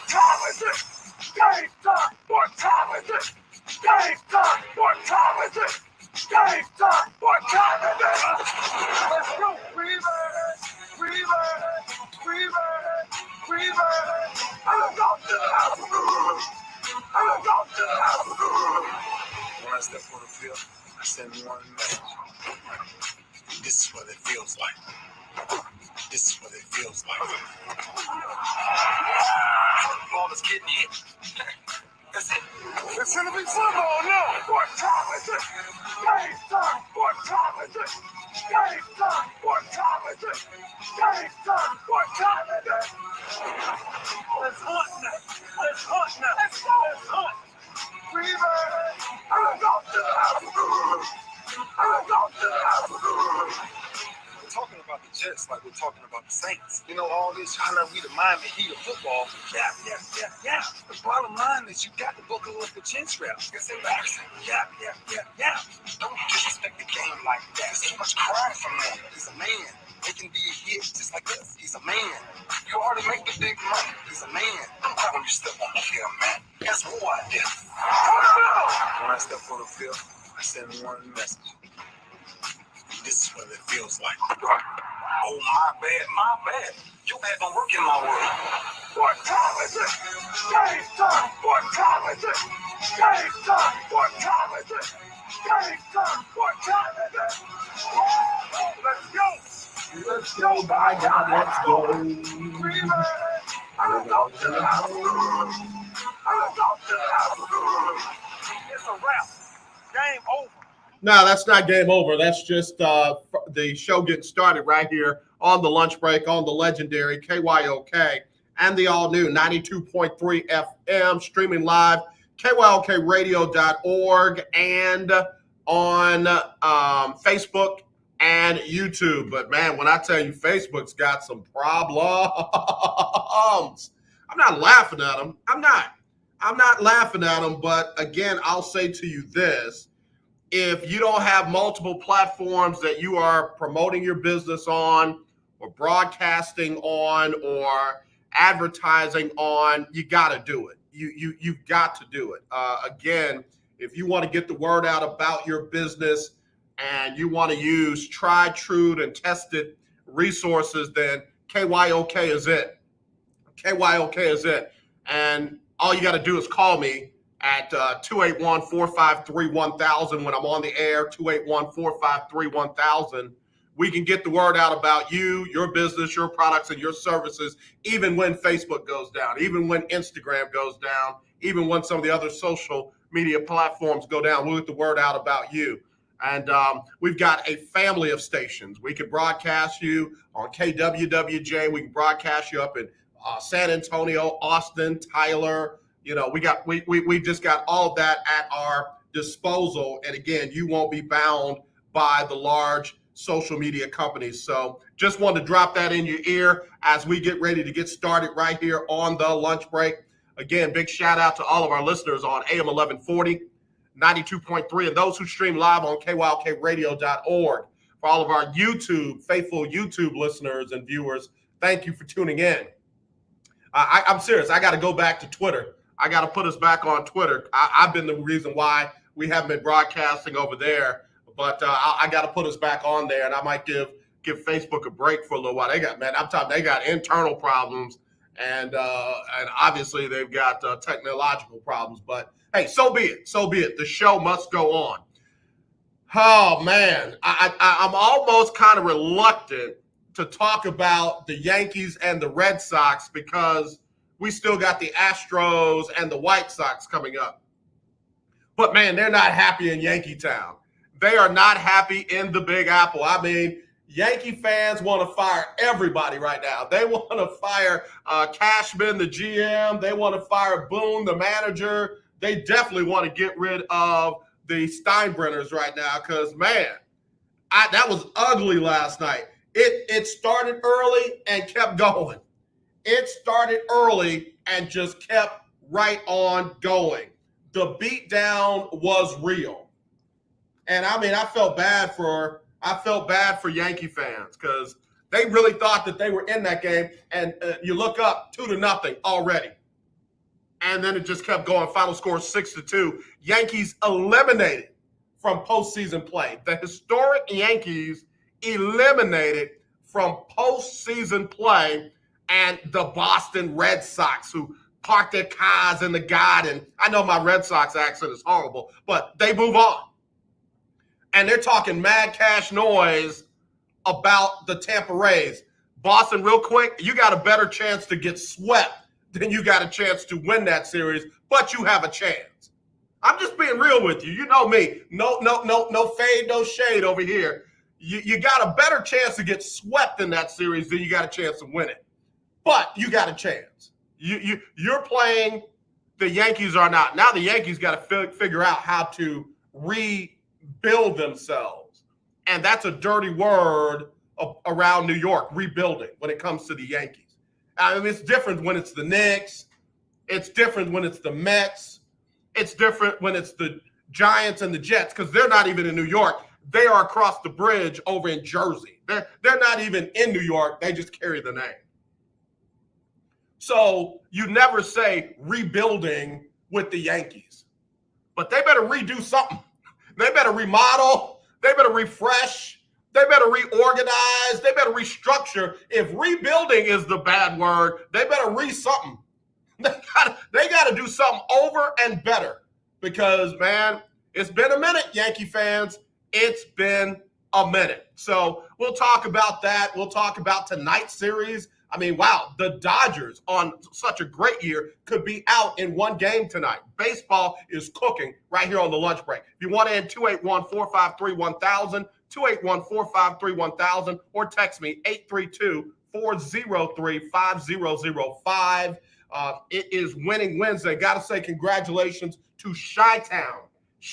time is it? Game time. What time is it? Game time. What time is it? Game time. What time is it? Let's go. I'm going to the house. I'm going to the house. When I step on the field, I send one message. This is what it feels like. This is what it feels like. Football is getting hit. That's it. It's gonna be football now. What time is it? Game time. What time is it? Game time. What time is it? Game time. What time is it? Let's hunt now. Let's hunt now. Let's go. Let's hunt. I'm going to the house. I'm going to the house. We're talking about the Jets like we're talking about the Saints. You know, all this trying to be the Miami Heat of football. Yeah. The bottom line is you got to buckle up the chin straps. It's embarrassing. Yeah. Don't disrespect the game like that. There's too much crying from him. He's a man. He can be a hit just like us. He's a man. You already make the big money. He's a man. I'm proud when you step on the field, man. That's who I am. When I step on the field, I send one message. This is what it feels like. Oh, my bad. You haven't worked in my world. What time is it? Game time. What time is it? Game time. What time is it? Game time. What time is it? Let's go. Let's go, by God, let's go. I'm going to the house. I'm going to the house. It's a wrap. Game over. No, that's not game over. That's just the show getting started right here on the lunch break on the legendary KYOK and the all-new 92.3 FM, streaming live, KYOKradio.org, and on Facebook and YouTube. But, man, when I tell you Facebook's got some problems, I'm not laughing at them. I'm not laughing at them, but, again, I'll say to you this. If you don't have multiple platforms that you are promoting your business on or broadcasting on or advertising on, you got to do it. You've got to do it. Again, if you want to get the word out about your business and you want to use tried, true, and tested resources, then KYOK is it. KYOK is it. And all you got to do is call me at 281-453-1000 when I'm on the air, 281-453-1000. We can get the word out about you, your business, your products, and your services, even when Facebook goes down, even when Instagram goes down, even when some of the other social media platforms go down. We'll get the word out about you. And we've got a family of stations. We can broadcast you on KWWJ. We can broadcast you up in San Antonio, Austin, Tyler. You know, we just got all of that at our disposal. And again, you won't be bound by the large social media companies. So just wanted to drop that in your ear as we get ready to get started right here on the lunch break. Again, big shout out to all of our listeners on AM 1140, 92.3, and those who stream live on KYOKradio.org. For all of our faithful YouTube listeners and viewers, thank you for tuning in. I'm serious. I got to go back to Twitter. I got to put us back on Twitter. I've been the reason why we haven't been broadcasting over there, but I got to put us back on there, and I might give Facebook a break for a little while. They got internal problems, and obviously they've got technological problems. But hey, so be it. So be it. The show must go on. Oh man, I'm almost kind of reluctant to talk about the Yankees and the Red Sox because we still got the Astros and the White Sox coming up. But, man, they're not happy in Yankee Town. They are not happy in the Big Apple. I mean, Yankee fans want to fire everybody right now. They want to fire Cashman, the GM. They want to fire Boone, the manager. They definitely want to get rid of the Steinbrenners right now because, man, that was ugly last night. It started early and kept going. It started early and just kept right on going. The beatdown was real. And I mean, I felt bad for Yankee fans because they really thought that they were in that game. And you look up 2-0 already. And then it just kept going. Final score 6-2. Yankees eliminated from postseason play. The historic Yankees eliminated from postseason play, and the Boston Red Sox, who parked their cars in the garden. I know my Red Sox accent is horrible, but they move on. And they're talking mad cash noise about the Tampa Rays. Boston, real quick, you got a better chance to get swept than you got a chance to win that series, but you have a chance. I'm just being real with you. You know me. No fade, no shade over here. You got a better chance to get swept in that series than you got a chance to win it. But you got a chance. You're playing. The Yankees are not. Now the Yankees got to figure out how to rebuild themselves. And that's a dirty word around New York, rebuilding, when it comes to the Yankees. I mean, it's different when it's the Knicks. It's different when it's the Mets. It's different when it's the Giants and the Jets, because they're not even in New York. They are across the bridge over in Jersey. They're not even in New York. They just carry the name. So you never say rebuilding with the Yankees. But they better redo something. They better remodel. They better refresh. They better reorganize. They better restructure. If rebuilding is the bad word, they better something. They got to do something over and better, because, man, it's been a minute, Yankee fans. It's been a minute. So we'll talk about that. We'll talk about tonight's series. I mean, wow, the Dodgers on such a great year could be out in one game tonight. Baseball is cooking right here on the lunch break. If you want to end 281-453-1000, 281-453-1000, or text me 832-403-5005. It is Winning Wednesday. Got to say congratulations to Chi-Town.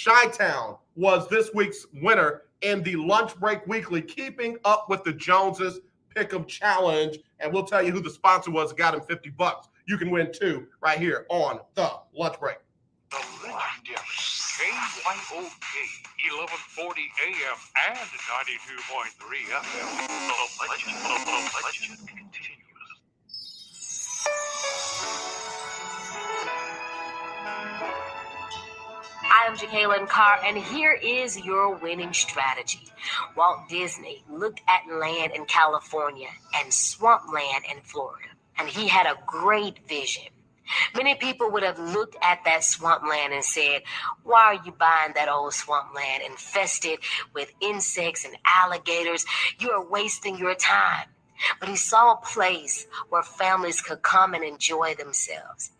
Chi-Town was this week's winner in the Lunch Break Weekly, Keeping Up with the Joneses Pick'em Challenge. And we'll tell you who the sponsor was that got him $50. You can win too right here on the Lunch Break. The legendary KYOK 1140 AM and 92.3 FM. The legend continues. I am Jacqueline Carr, and here is your winning strategy. Walt Disney looked at land in California and swampland in Florida, and he had a great vision. Many people would have looked at that swampland and said, why are you buying that old swampland infested with insects and alligators? You are wasting your time. But he saw a place where families could come and enjoy themselves.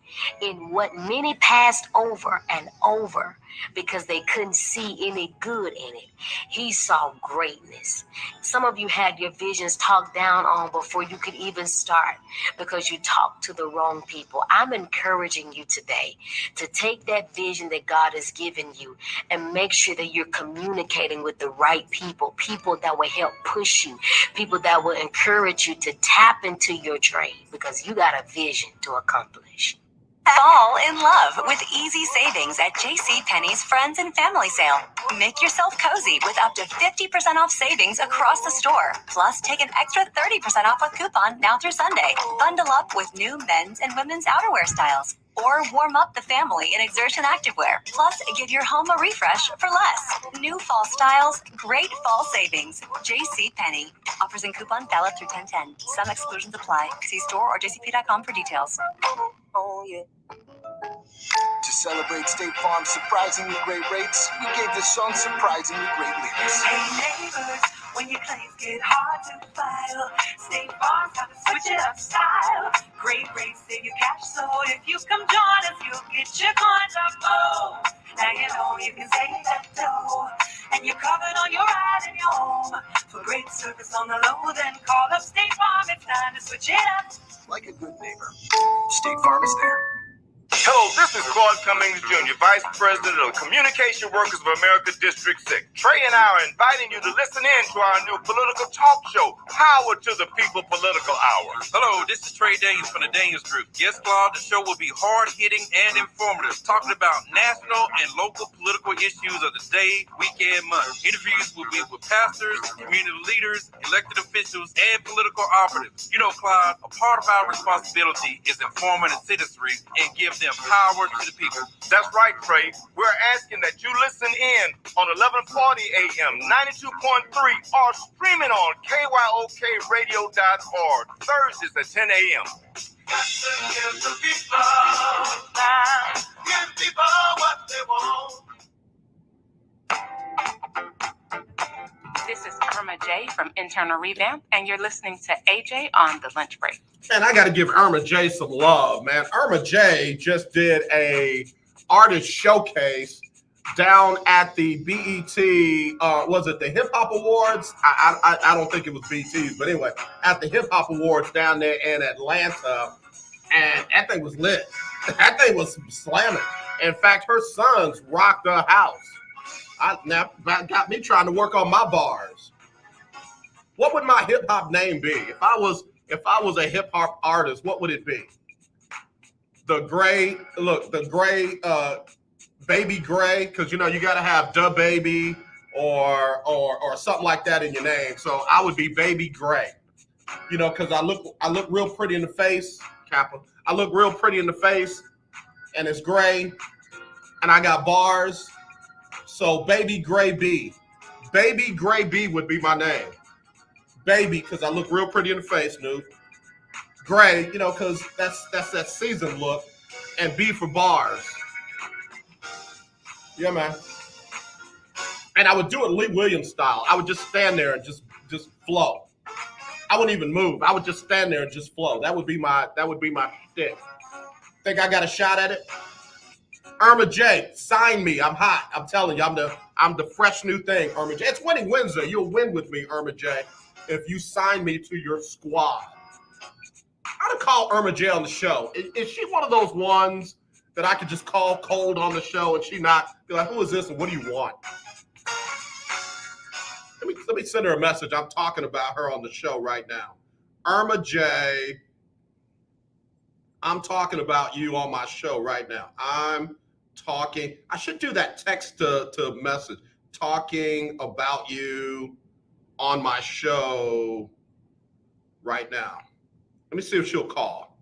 In what many passed over and over because they couldn't see any good in it, he saw greatness. Some of you had your visions talked down on before you could even start because you talked to the wrong people. I'm encouraging you today to take that vision that God has given you and make sure that you're communicating with the right people, people that will help push you, people that will encourage you to tap into your dream, because you got a vision to accomplish. Fall in love with easy savings at JCPenney's Friends and Family Sale. Make yourself cozy with up to 50% off savings across the store. Plus, take an extra 30% off with coupon now through Sunday. Bundle up with new men's and women's outerwear styles. Or warm up the family in Exertion activewear. Plus, give your home a refresh for less. New fall styles, great fall savings. JCPenney. Offers and coupon valid through 10/10. Some exclusions apply. See store or jcp.com for details. Oh, yeah. To celebrate State Farm's surprisingly great rates, we gave this song surprisingly great lyrics. Hey neighbors, when your claims get hard to file, State Farm's got to switch it up style. Great rates, save you cash, so if you come join us, you'll get your coins up. Oh, now you know you can save that dough, and you're covered on your ride and your home. For great service on the low, then call up State Farm. It's time to switch it up. Like a good neighbor, State Farm is there. Hello, this is Claude Cummings Jr., Vice President of Communication Workers of America District 6. Trey and I are inviting you to listen in to our new political talk show, Power to the People Political Hour. Hello, this is Trey Daniels from the Daniels Group. Yes, Claude, the show will be hard-hitting and informative, talking about national and local political issues of the day, week, and month. Interviews will be with pastors, community leaders, elected officials, and political operatives. You know, Claude, a part of our responsibility is informing the citizenry and give them them power to the people. That's right, Trey. We're asking that you listen in on 1140 AM, 92.3, or streaming on KYOKradio.org, Thursdays at 10 a.m. Give the people now. Give people what they want. This is Irma J from Internal Revamp, and you're listening to AJ on the lunch break. Man, I got to give Irma J some love, man. Irma J just did a artist showcase down at the BET, was it the Hip Hop Awards? I don't think it was BET's, but anyway, at the Hip Hop Awards down there in Atlanta, and that thing was lit. That thing was slamming. In fact, her sons rocked the house. Now that got me trying to work on my bars. What would my hip hop name be? If I was a hip hop artist, what would it be? The Gray Baby Gray, because you gotta have Da Baby or something like that in your name. So I would be Baby Gray. Because I look real pretty in the face, Kappa. I look real pretty in the face, and it's gray, and I got bars. So Baby Gray B. Baby Gray B would be my name. Baby, because I look real pretty in the face, Noob. Gray, because that's that seasoned look. And B for bars. Yeah, man. And I would do it Lee Williams style. I would just stand there and just flow. I wouldn't even move. I would just stand there and just flow. That would be my shtick. Think I got a shot at it? Irma J, sign me. I'm hot. I'm telling you, I'm the fresh new thing, Irma J. It's Winning Wednesday. You'll win with me, Irma J, if you sign me to your squad. I'm gonna call Irma J on the show. Is she one of those ones that I could just call cold on the show and she not be like, who is this and what do you want? Let me send her a message. I'm talking about her on the show right now. Irma J, I'm talking about you on my show right now. I should do that text to message. Talking about you on my show right now. Let me see if she'll call.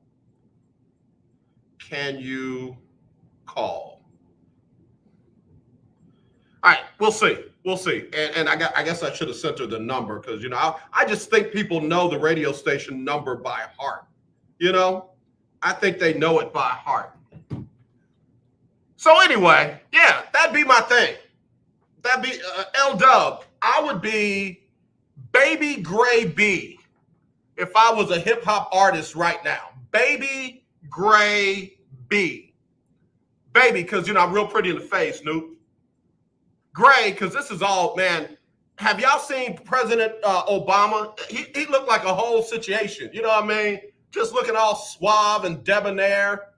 Can you call? All right, we'll see. We'll see. And I guess I should have sent her the number because, I just think people know the radio station number by heart. I think they know it by heart. So anyway, yeah, that'd be my thing. That'd be L-Dub. I would be Baby Gray B if I was a hip hop artist right now. Baby Gray B. Baby, because, I'm real pretty in the face, Snoop. Gray, because this is all, man. Have y'all seen President Obama? He looked like a whole situation. You know what I mean? Just looking all suave and debonair.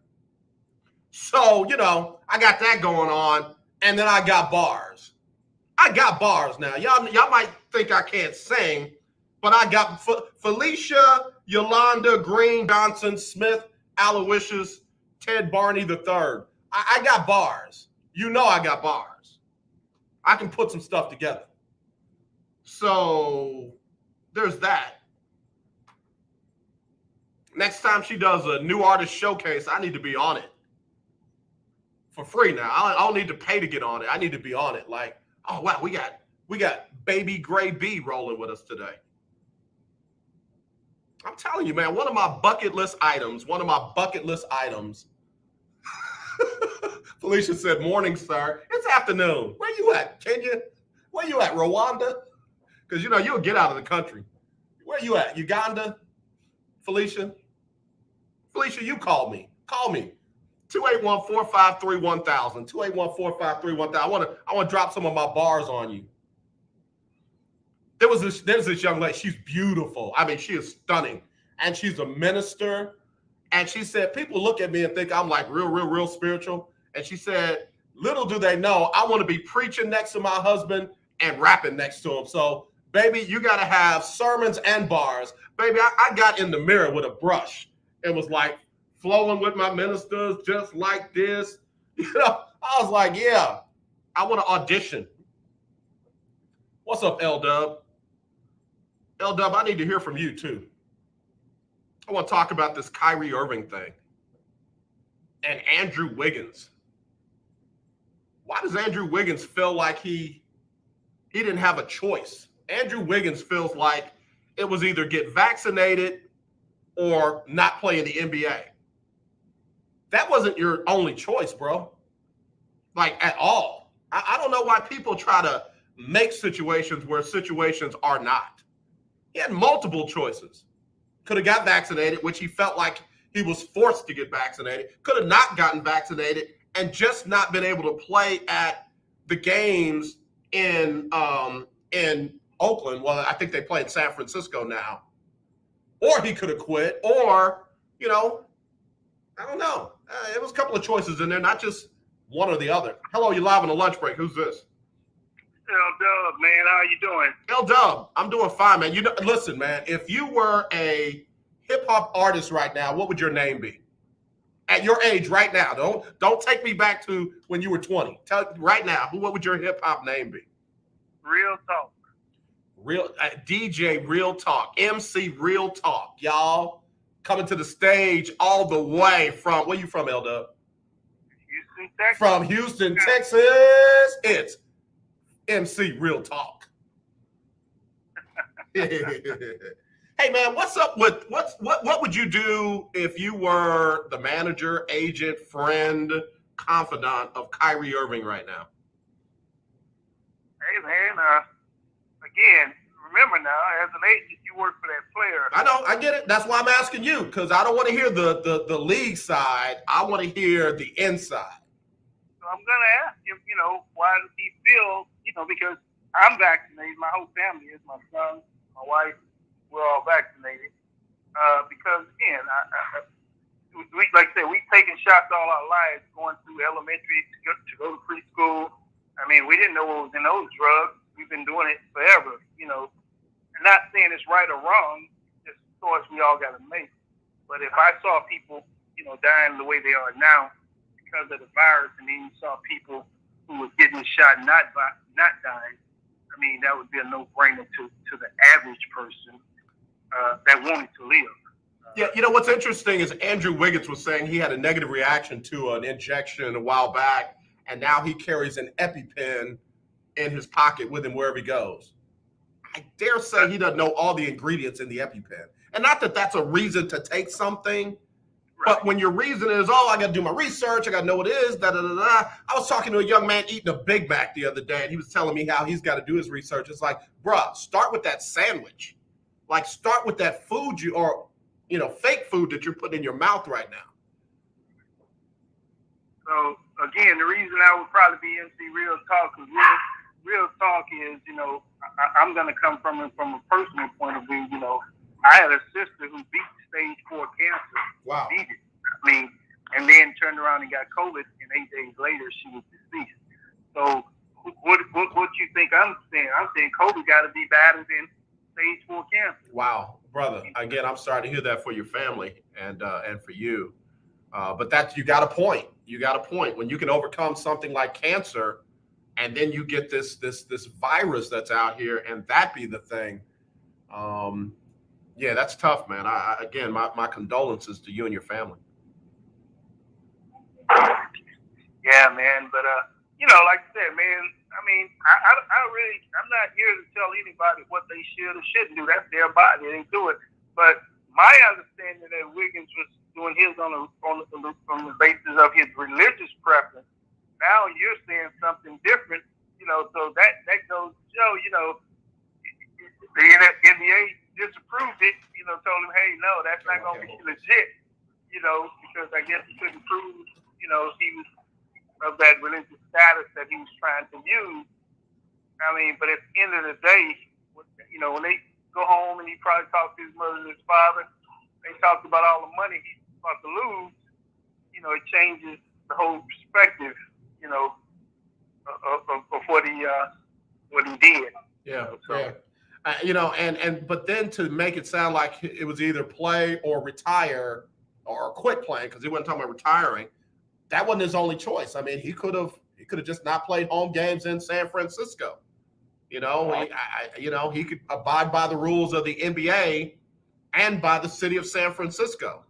So, I got that going on. And then I got bars. I got bars now. Y'all might think I can't sing, but I got Felicia, Yolanda, Green, Johnson, Smith, Aloysius, Ted Barney III. I got bars. I got bars. I can put some stuff together. So there's that. Next time she does a new artist showcase, I need to be on it for free now. I don't need to pay to get on it. I need to be on it. Like, oh wow, we got Baby Gray B rolling with us today. I'm telling you, man, one of my bucket list items. Felicia said, "Morning, sir. It's afternoon. Where you at, Kenya? Where you at, Rwanda? Because you'll get out of the country. Where you at, Uganda, Felicia? Felicia, you call me. Call me. 281-453-1000. 281-453-1000. I want to drop some of my bars on you. There's this young lady. She's beautiful. I mean, she is stunning. And she's a minister. And she said, people look at me and think I'm like real spiritual. And she said, little do they know, I want to be preaching next to my husband and rapping next to him. So, baby, you got to have sermons and bars. Baby, I got in the mirror with a brush and was like flowing with my ministers just like this. I was like, yeah, I want to audition. What's up, L-Dub? L-Dub, I need to hear from you too. I want to talk about this Kyrie Irving thing. and Andrew Wiggins. Why does Andrew Wiggins feel like he didn't have a choice? Andrew Wiggins feels like it was either get vaccinated or not play in the NBA. That wasn't your only choice, bro. Like, at all. I don't know why people try to make situations where situations are not. He had multiple choices. Could have got vaccinated, which he felt like he was forced to get vaccinated. Could have not gotten vaccinated and just not been able to play at the games in Oakland. Well, I think they play in San Francisco now. Or he could have quit, or, you know, I don't know. It was a couple of choices in there, not just one or the other. Hello, you're live on the lunch break. Who's this? L-Dub, man. How you doing? L-Dub, I'm doing fine, man. You know, listen, man, if you were a hip-hop artist right now, what would your name be? At your age right now. Don't take me back to when you were 20. Tell right now, what would your hip-hop name be? Real talk. DJ Real Talk, MC Real Talk, y'all coming to the stage all the way from, where you from, L-Dub? Houston, Texas. From Houston, Texas, it's MC Real Talk. Hey man, what's up with what would you do if you were the manager, agent, friend, confidant of Kyrie Irving right now? Hey man, again, remember now, as an agent, you work for that player. I know, I get it. That's why I'm asking you, because I don't want to hear the league side. I want to hear the inside. So I'm gonna ask him, you know, why does he feel, you know, because I'm vaccinated, my whole family is, my son, my wife, we're all vaccinated. Because again, we like I said, we've taken shots all our lives, going through elementary to go to preschool. I mean, we didn't know what was in those drugs. We've been doing it forever, you know. I'm not saying it's right or wrong, it's a choice we all got to make. But if I saw people, you know, dying the way they are now because of the virus, and then you saw people who were getting shot not dying, I mean, that would be a no-brainer to the average person that wanted to live. Yeah, you know what's interesting is Andrew Wiggins was saying he had a negative reaction to an injection a while back, and now he carries an EpiPen in his pocket with him wherever he goes. I dare say he doesn't know all the ingredients in the EpiPen. And not that that's a reason to take something, but when your reason is, oh, I got to do my research, I got to know what it is, I was talking to a young man eating a Big Mac the other day, and he was telling me how he's got to do his research. It's like, bruh, start with that sandwich. Like, start with that food fake food that you're putting in your mouth right now. So, again, the reason I would probably be MC Real Talk, because real talk is, you know, I'm going to come from a personal point of view. You know, I had a sister who beat stage 4 cancer. Wow. Beat it. I mean, and then turned around and got COVID, and 8 days later she was deceased. So what you think I'm saying? I'm saying COVID got to be better than stage 4 cancer. Wow, brother. Again, I'm sorry to hear that for your family and for you. But that's, you got a point. You got a point. When you can overcome something like cancer, and then you get this virus that's out here, and that be the thing. Yeah, that's tough, man. Again, my condolences to you and your family. Yeah, man. But you know, like I said, man. I mean, I'm not here to tell anybody what they should or shouldn't do. That's their body; they do it. But my understanding that Wiggins was doing his on the basis of his religious preference. Now you're saying something different, you know. So that goes to show, you know, the NBA disapproved it. You know, told him, hey, no, that's not going to be legit. You know, because I guess he couldn't prove, you know, he was of that religious status that he was trying to use. I mean, but at the end of the day, you know, when they go home and he probably talked to his mother and his father, they talked about all the money he's about to lose. You know, it changes the whole perspective, you know, of what he did. Yeah, so. Yeah. You know, but then to make it sound like it was either play or retire or quit playing, because he wasn't talking about retiring. That wasn't his only choice. I mean, he could have just not played home games in San Francisco. You know, he could abide by the rules of the NBA and by the city of San Francisco.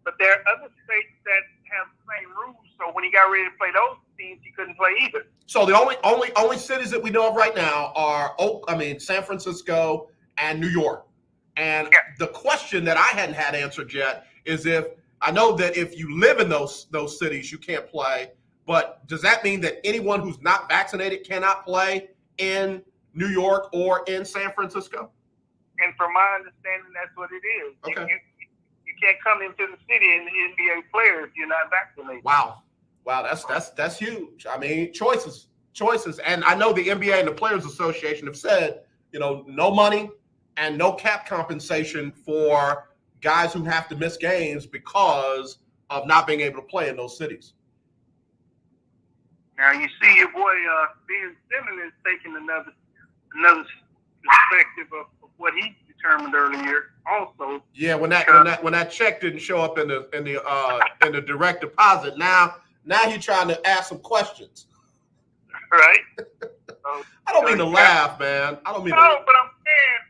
But there are other states that have the same rules. So when he got ready to play those teams, he couldn't play either. So the only cities that we know of right now are San Francisco and New York. And the question that I hadn't had answered yet is if I know that if you live in those cities, you can't play. But does that mean that anyone who's not vaccinated cannot play in New York or in San Francisco? And from my understanding, that's what it is. Okay. You can't come into the city and be a player if you're not vaccinated. Wow, that's huge. I mean, choices, and I know the NBA and the Players Association have said, no money and no cap compensation for guys who have to miss games because of not being able to play in those cities. Now you see your boy Ben Simmons is taking another perspective of what he determined earlier. Also, yeah, when that check didn't show up in the direct deposit, now you're trying to ask some questions. Right. I don't mean to laugh, man. I don't mean. No, but I'm saying,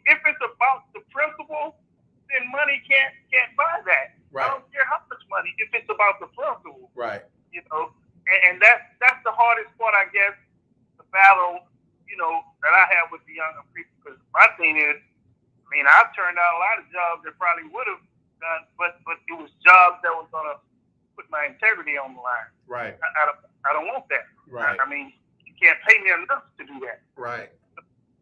if it's about the principle, then money can't buy that. Right. I don't care how much money if it's about the principle. Right. And that's the hardest part, I guess, the battle, that I have with the younger people. Because my thing is, I've turned down a lot of jobs that probably would have done, but it was jobs that was gonna put my integrity on the line. Right. I don't want that. Right. You can't pay me enough to do that. Right.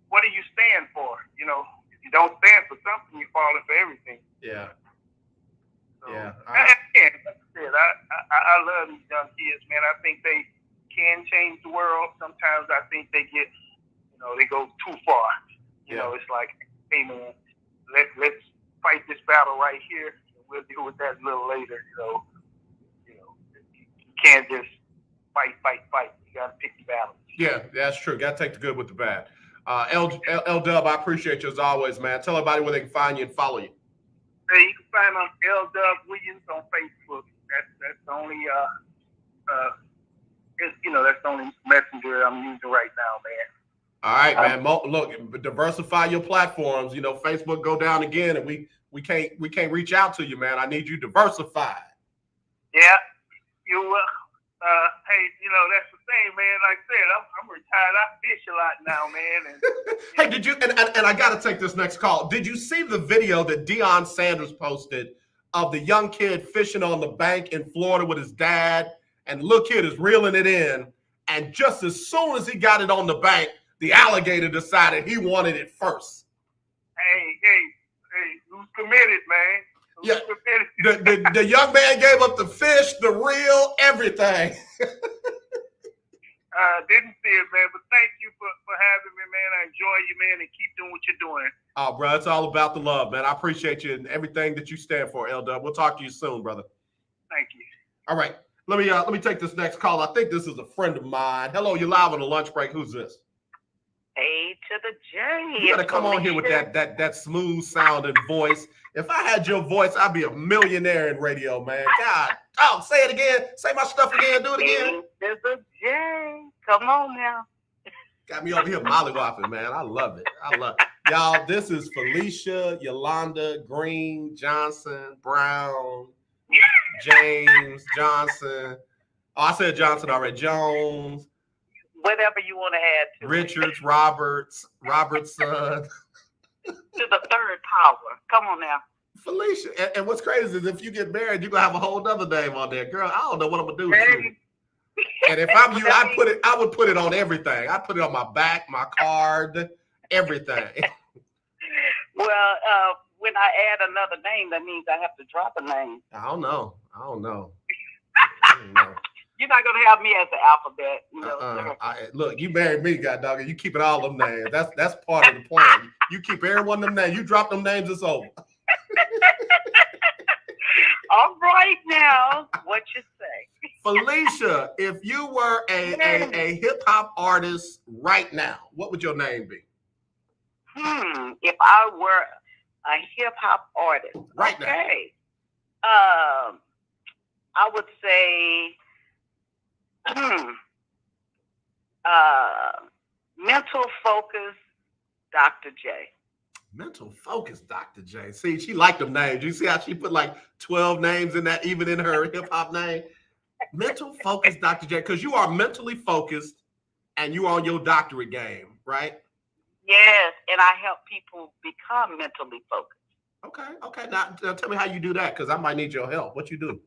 What do you stand for? If you don't stand for something, you're falling for everything. Yeah. So, Yeah. Like I said, I love these young kids, man. I think they can change the world. Sometimes I think they get, they go too far. It's like, hey, man, let's fight this battle right here. We'll deal with that a little later. You can't just fight. You got to pick the battles. Yeah, that's true. Got to take the good with the bad. L-Dub, I appreciate you as always, man. Tell everybody where they can find you and follow you. Hey, you can find me on L-Dub Williams on Facebook. That's the only that's the only messenger I'm using right now, man. All right, man. Look, diversify your platforms. Facebook go down again, and we can't reach out to you, man. I need you diversified. Yeah, you will. Hey, that's the thing, man. Like I said, I'm retired. I fish a lot now, man. And hey, did you? And I got to take this next call. Did you see the video that Deion Sanders posted of the young kid fishing on the bank in Florida with his dad, and the little kid is reeling it in, and just as soon as he got it on the bank, the alligator decided he wanted it first. Hey, who's committed, man? Yeah, the young man gave up the fish, the reel, everything. Didn't see it, man, but thank you for having me, man. I enjoy you, man, and keep doing what you're doing. Oh, bro, it's all about the love, man. I appreciate you and everything that you stand for, L-Dub. We'll talk to you soon, brother. Thank you. All right, let me take this next call. I think this is a friend of mine. Hello, you're live on the lunch break. Who's this? A to the J. You gotta come on here with that smooth sounding voice. If I had your voice, I'd be a millionaire in radio, man. God, say it again. Say my stuff again. Do it again. A to the J. Come on now. Got me over here mollywopping, man. I love it. Y'all, this is Felicia, Yolanda, Green, Johnson, Brown, James, Johnson. Oh, I said Johnson already. Jones. Whatever you want to add to Richards, Robertson. To the third power. Come on now. Felicia. And what's crazy is if you get married, you're going to have a whole other name on there. Girl, I don't know what I'm going to do with you. And if I'm you, I would put it on everything. I'd put it on my back, my card, everything. Well, when I add another name, that means I have to drop a name. I don't know. You're not gonna have me as the alphabet, Look, you married me, god dog. You keep it all them names. That's part of the plan. You keep every one of them names. You drop them names, it's over. All right now, what you say? Felicia, if you were a hip hop artist right now, what would your name be? If I were a hip hop artist right now, I would say. Mental Focus, Dr. J. Mental focus, Dr. J. See, she liked them names. You see how she put like 12 names in that, even in her hip hop name? Mental focus, Dr. J, because you are mentally focused and you on your doctorate game, right? Yes, and I help people become mentally focused. Okay. Now tell me how you do that, because I might need your help. What you do?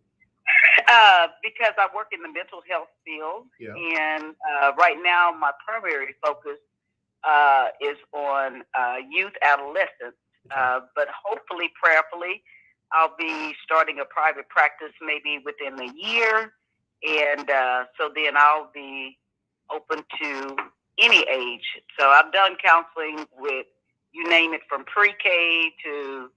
Because I work in the mental health field, Yeah. and right now my primary focus is on youth, adolescents. But hopefully, prayerfully, I'll be starting a private practice maybe within a year, and so then I'll be open to any age. So I've done counseling with, you name it, from pre-K to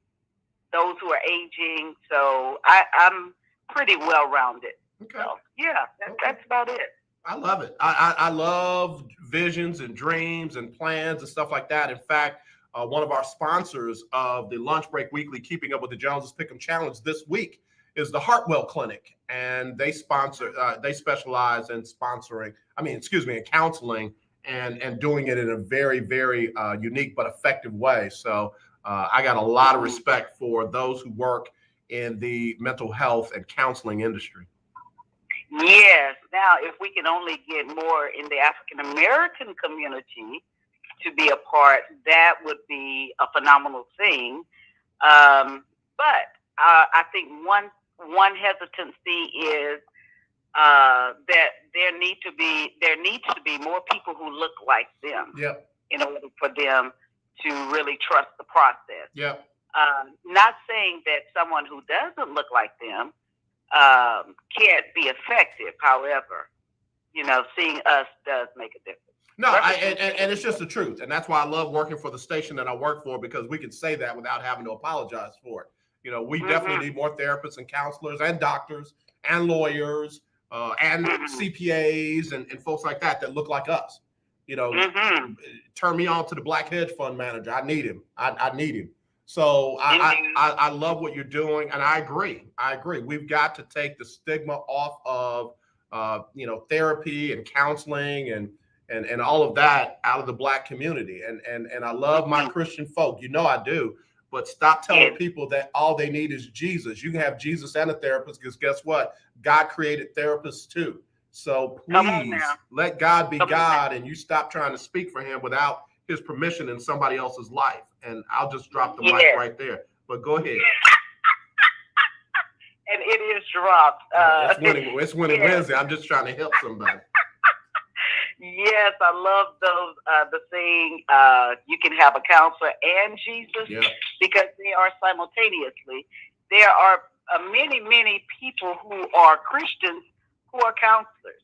those who are aging. So I'm pretty well-rounded. Okay. So, yeah, that's about it. I love it. I love visions and dreams and plans and stuff like that. In fact, one of our sponsors of the Lunch Break Weekly Keeping Up with the Joneses Pick'em Challenge this week is the Hartwell Clinic, and they specialize in in counseling and doing it in a very, very unique but effective way. So I got a lot of respect for those who work in the mental health and counseling industry. Yes. Now, if we can only get more in the African American community to be a part, that would be a phenomenal thing. But I think one hesitancy is that there needs to be more people who look like them. Yep. In order for them to really trust the process. Yep. Not saying that someone who doesn't look like them can't be effective. However, seeing us does make a difference. No, and it's just the truth. And that's why I love working for the station that I work for, because we can say that without having to apologize for it. We definitely need more therapists and counselors and doctors and lawyers and CPAs and folks like that look like us. Turn me on to the Black Hedge Fund manager. I need him. I need him. So I love what you're doing, and I agree. We've got to take the stigma off of therapy and counseling and all of that out of the Black community. And I love my Christian folk. I do. But stop telling people that all they need is Jesus. You can have Jesus and a therapist, because guess what? God created therapists too. So please let God be God, and you stop trying to speak for him without his permission in somebody else's life. And I'll just drop the mic right there. But go ahead. And it is dropped. It's winning Wednesday. I'm just trying to help somebody. Yes, I love those. The saying, you can have a counselor and Jesus, because they are simultaneously. There are many, many people who are Christians who are counselors.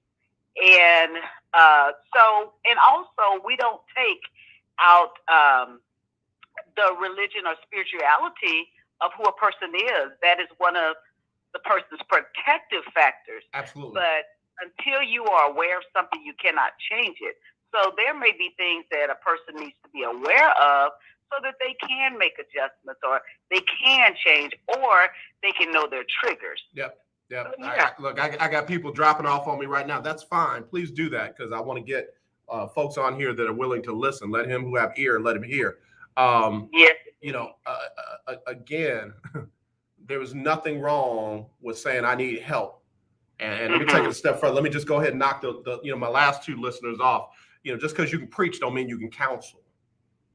And also we don't take out the religion or spirituality of who a person is. That is one of the person's protective factors. Absolutely. But until you are aware of something, you cannot change it. So there may be things that a person needs to be aware of so that they can make adjustments, or they can change, or they can know their triggers. Yep. Yeah. I got people dropping off on me right now. That's fine. Please do that, because I want to get folks on here that are willing to listen. Let him who have ear, let him hear. Yes. Again, there was nothing wrong with saying I need help. And let me take it a step further. Let me just go ahead and knock my last two listeners off. Just because you can preach don't mean you can counsel.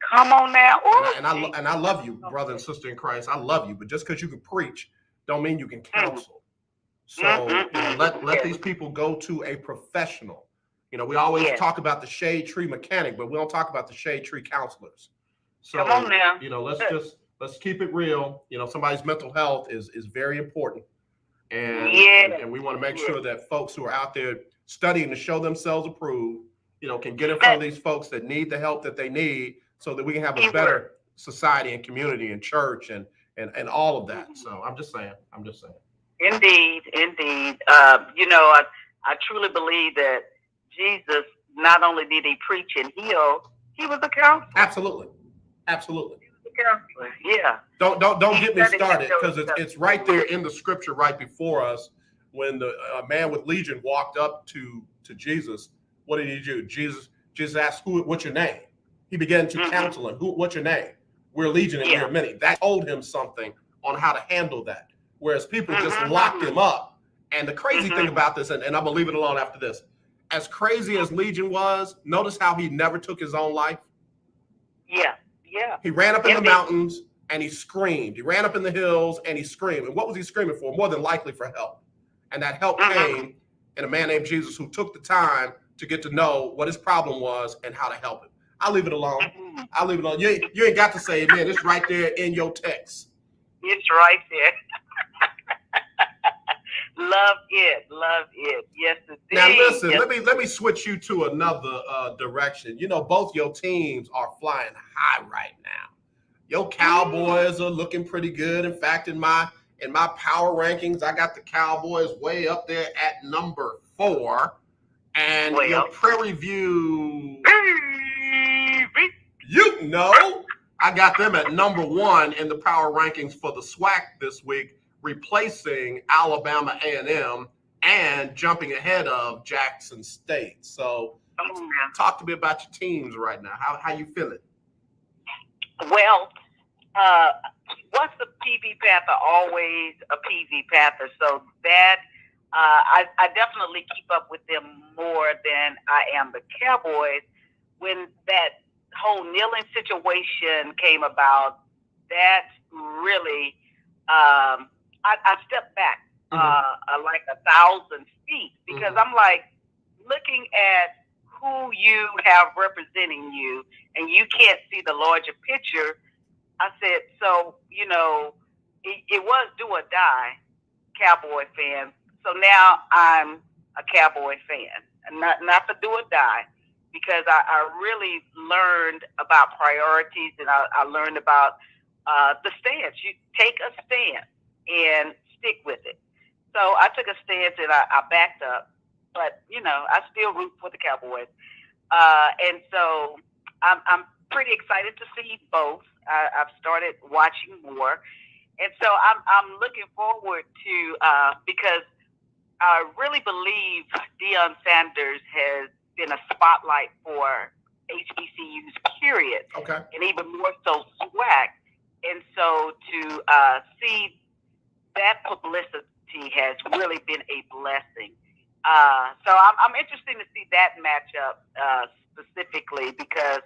Come on now. And I love you, brother and sister in Christ. I love you. But just because you can preach don't mean you can counsel. So let these people go to a professional. We always talk about the shade tree mechanic, but we don't talk about the shade tree counselors. So come on now. Let's keep it real. Somebody's mental health is very important. And we want to make sure that folks who are out there studying to show themselves approved, can get in front of these folks that need the help that they need, so that we can have a better society and community and church and all of that. So I'm just saying. Indeed. I truly believe that Jesus, not only did he preach and heal, he was a counselor. Absolutely. He was a counselor. Yeah. Don't get me started, because it's right there in the scripture right before us. When the man with legion walked up to Jesus, what did he do? Jesus asked, what's your name? He began to counsel him. What's your name? We're legion and Yeah. we're many. That told him something on how to handle that. Whereas people just Mhm. locked him up. And the crazy thing Mhm. about this, and I'm gonna leave it alone after this, as crazy as Legion was, notice how he never took his own life. Yeah. Yeah. He ran up in the Indeed. mountains and he screamed. He ran up in the hills and he screamed. And what was he screaming for? More than likely for help. And that help Mhm. came in a man named Jesus who took the time to get to know what his problem was and how to help him. I'll leave it alone. Mhm. I'll leave it alone. You ain't got to say amen. It's right there in your text. It's right there. Love it. Love it. Yes, indeed. Now listen, Yes. let me switch you to another direction. You know, both your teams are flying high right now. Your Cowboys are looking pretty good. In fact, in my power rankings, I got the Cowboys way up there at number 4. And Way your up. Prairie View, you know, I got them at number 1 in the power rankings for the SWAC this week, replacing Alabama A&M and jumping ahead of Jackson State. So talk to me about your teams right now. How you feeling? Well, once a PV Panther, always a PV Panther. So that I definitely keep up with them more than I am the Cowboys. When that whole kneeling situation came about, that really I stepped back like 1,000 feet because I'm like looking at who you have representing you, and you can't see the larger picture. I said, so, you know, it was do or die Cowboy fan. So now I'm a Cowboy fan, and not for do or die, because I really learned about priorities, and I learned about the stance. You take a stance and stick with it. So I took a stance and I backed up, but, you know, I still root for the Cowboys. And so I'm pretty excited to see both. I've started watching more. And so I'm looking forward to, because I really believe Deion Sanders has been a spotlight for HBCUs, period. Okay. And even more so SWAC. And so to see that publicity has really been a blessing. So I'm interested to see that matchup specifically, because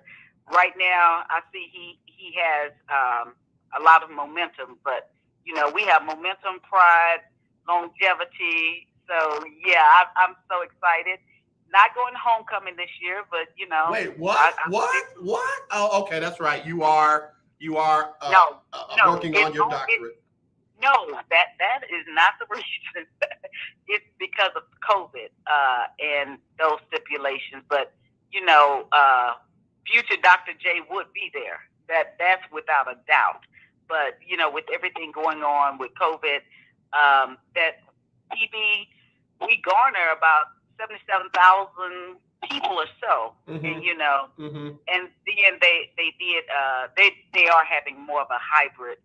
right now I see he has a lot of momentum, but you know, we have momentum, pride, longevity. So yeah, I'm so excited. Not going to homecoming this year, but you know. Wait, what? What? Oh, okay, that's right. You are working on your doctorate. No, that is not the reason. It's because of COVID and those stipulations. But you know, future Dr. J would be there. That's without a doubt. But you know, with everything going on with COVID, that PB, we garner about 77,000 people or so, and you know, and then they are having more of a hybrid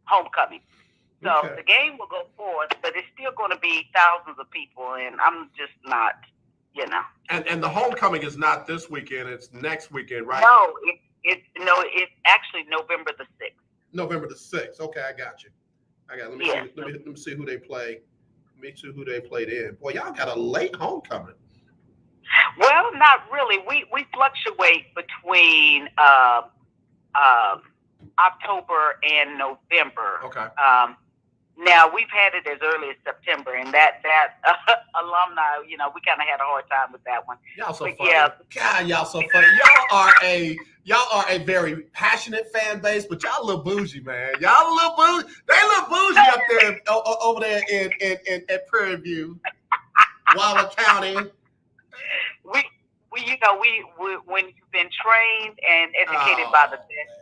homecoming. So the game will go forth, but it's still going to be thousands of people, and I'm just not, you know. And the homecoming is not this weekend; it's next weekend, right? No, it's actually November the 6th. November the 6th. Okay, I got you. Let me see who they play. Let me see who they played in. Boy, y'all got a late homecoming. Well, not really. We fluctuate between October and November. Okay. Now we've had it as early as September, and that alumni, you know, we kind of had a hard time with that one. Y'all so but funny. yeah. God, y'all so funny. Y'all are a very passionate fan base, but y'all a little bougie, man. Y'all a little bougie. They a little bougie up there over there in at Prairie View, Waller County. We you know, we when you've been trained and educated by the best.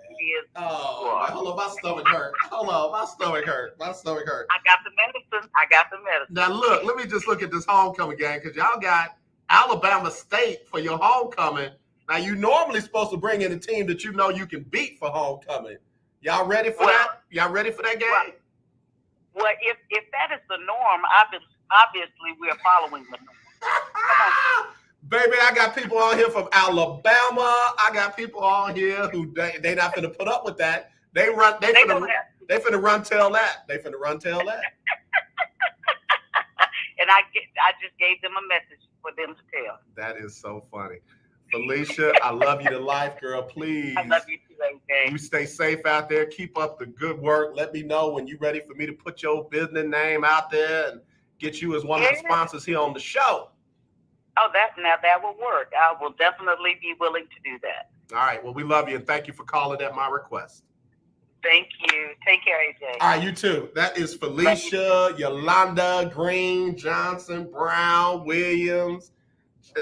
Hold on, my stomach hurt. My stomach hurt. I got the medicine. Now look, let me just look at this homecoming game, because y'all got Alabama State for your homecoming. Now you normally supposed to bring in a team that you know you can beat for homecoming. Y'all ready for that? Y'all ready for that game? Well, if that is the norm, obviously we are following the norm. Baby, I got people on here from Alabama. I got people on here who they not finna put up with that. They finna run tell that. They finna run tell that. And I just gave them a message for them to tell. That is so funny. Felicia, I love you to life, girl. Please. I love you too, AJ. You stay safe out there. Keep up the good work. Let me know when you're ready for me to put your business name out there and get you as one of the sponsors here on the show. Oh, that will work. I will definitely be willing to do that. All right. Well, we love you and thank you for calling at my request. Thank you. Take care, AJ. All right, you too. That is Felicia, Yolanda, Green, Johnson, Brown, Williams.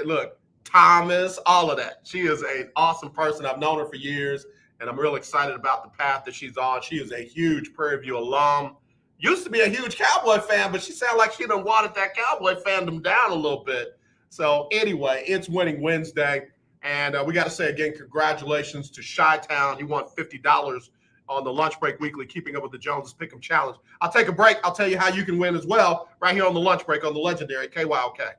Look, Thomas, all of that. She is an awesome person. I've known her for years, and I'm real excited about the path that she's on. She is a huge Prairie View alum. Used to be a huge Cowboy fan, but she sounded like she done watered that Cowboy fandom down a little bit. So anyway, it's Winning Wednesday, and we got to say again, congratulations to Chi-Town. You won $50 on the Lunch Break Weekly Keeping Up with the Joneses Pick'em Challenge. I'll take a break. I'll tell you how you can win as well right here on the Lunch Break on the legendary KYOK.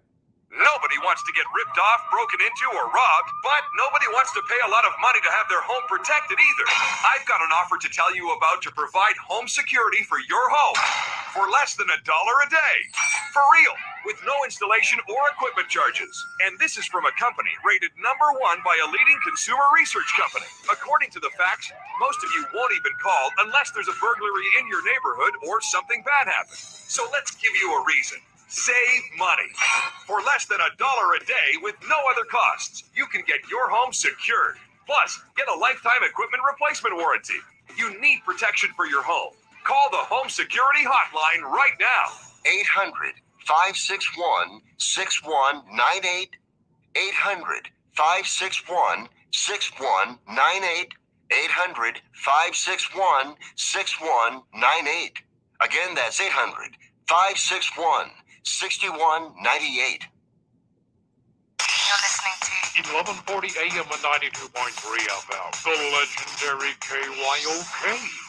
Nobody wants to get ripped off, broken into, or robbed, but nobody wants to pay a lot of money to have their home protected either. I've got an offer to tell you about to provide home security for your home for less than $1 a day. For real, with no installation or equipment charges. And this is from a company rated #1 by a leading consumer research company. According to the facts, most of you won't even call unless there's a burglary in your neighborhood or something bad happens. So let's give you a reason. Save money. For less than $1 a day with no other costs, you can get your home secured. Plus, get a lifetime equipment replacement warranty. You need protection for your home. Call the Home Security Hotline right now. 800-561-6198. 800-561-6198. 800-561-6198. Again, that's 800-561-6198. You're listening to 1140 AM and 92.3 FM, the legendary KYOK.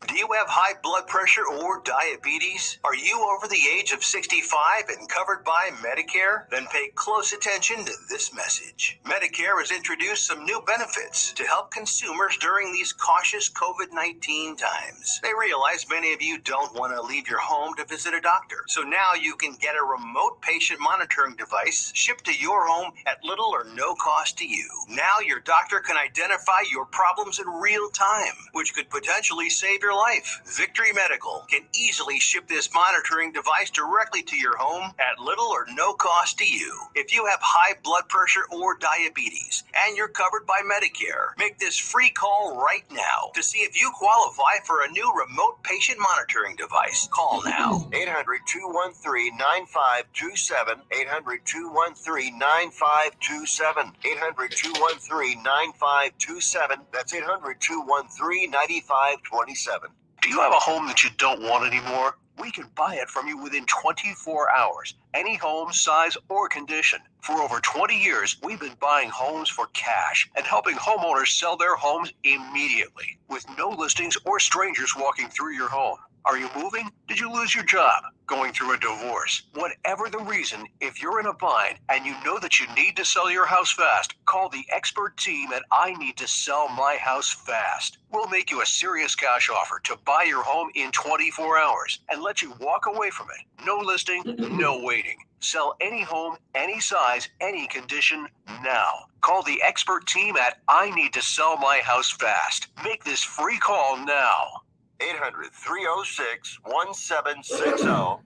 Do you have high blood pressure or diabetes? Are you over the age of 65 and covered by Medicare? Then pay close attention to this message. Medicare has introduced some new benefits to help consumers during these cautious COVID-19 times. They realize many of you don't want to leave your home to visit a doctor. So now you can get a remote patient monitoring device shipped to your home at little or no cost to you. Now your doctor can identify your problems in real time, which could potentially save your life. Victory Medical can easily ship this monitoring device directly to your home at little or no cost to you. If you have high blood pressure or diabetes and you're covered by Medicare, make this free call right now to see if you qualify for a new remote patient monitoring device. Call now. 800-213-9527. 800-213-9527. 800-213-9527. That's 800-213-9527. Do you have a home that you don't want anymore? We can buy it from you within 24 hours. Any home, size, or condition. For over 20 years, we've been buying homes for cash and helping homeowners sell their homes immediately with no listings or strangers walking through your home. Are you moving? Did you lose your job? Going through a divorce? Whatever the reason, if you're in a bind and you know that you need to sell your house fast, call the expert team at I Need to Sell My House Fast. We'll make you a serious cash offer to buy your home in 24 hours and let you walk away from it. No listing, no waiting. Sell any home, any size, any condition now. Call the expert team at I Need to Sell My House Fast. Make this free call now. 800-306-1760.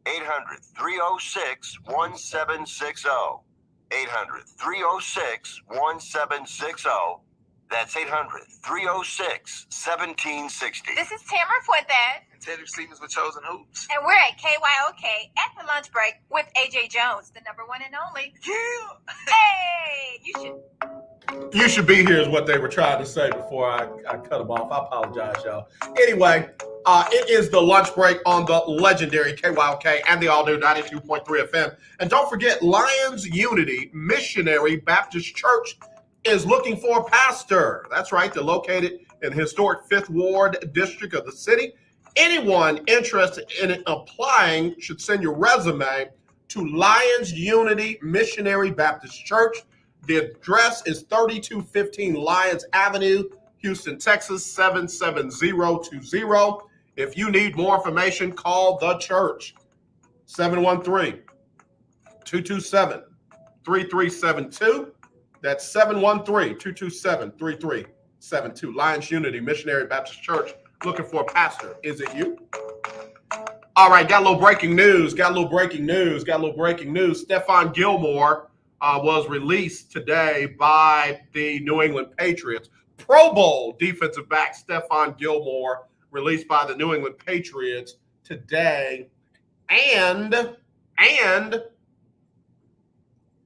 800-306-1760. 800-306-1760. That's 800-306-1760. This is Tamara Fuentes. And Teddy Stevens with Chosen Hoops. And we're at KYOK at the lunch break with AJ Jones, the #1 and only. Yeah. Hey, You should be here is what they were trying to say before I cut them off. I apologize, y'all. Anyway, it is the lunch break on the legendary KYOK and the all-new 92.3 FM. And don't forget, Lions Unity Missionary Baptist Church is looking for a pastor. That's right. They're located in the historic 5th Ward district of the city. Anyone interested in applying should send your resume to Lions Unity Missionary Baptist Church. The address is 3215 Lions Avenue, Houston, Texas, 77020. If you need more information, call the church, 713-227-3372. That's 713-227-3372. Lions Unity Missionary Baptist Church, looking for a pastor. Is it you? All right, got a little breaking news. Stephon Gilmore was released today by the New England Patriots. Pro Bowl defensive back Stephon Gilmore released by the New England Patriots today. And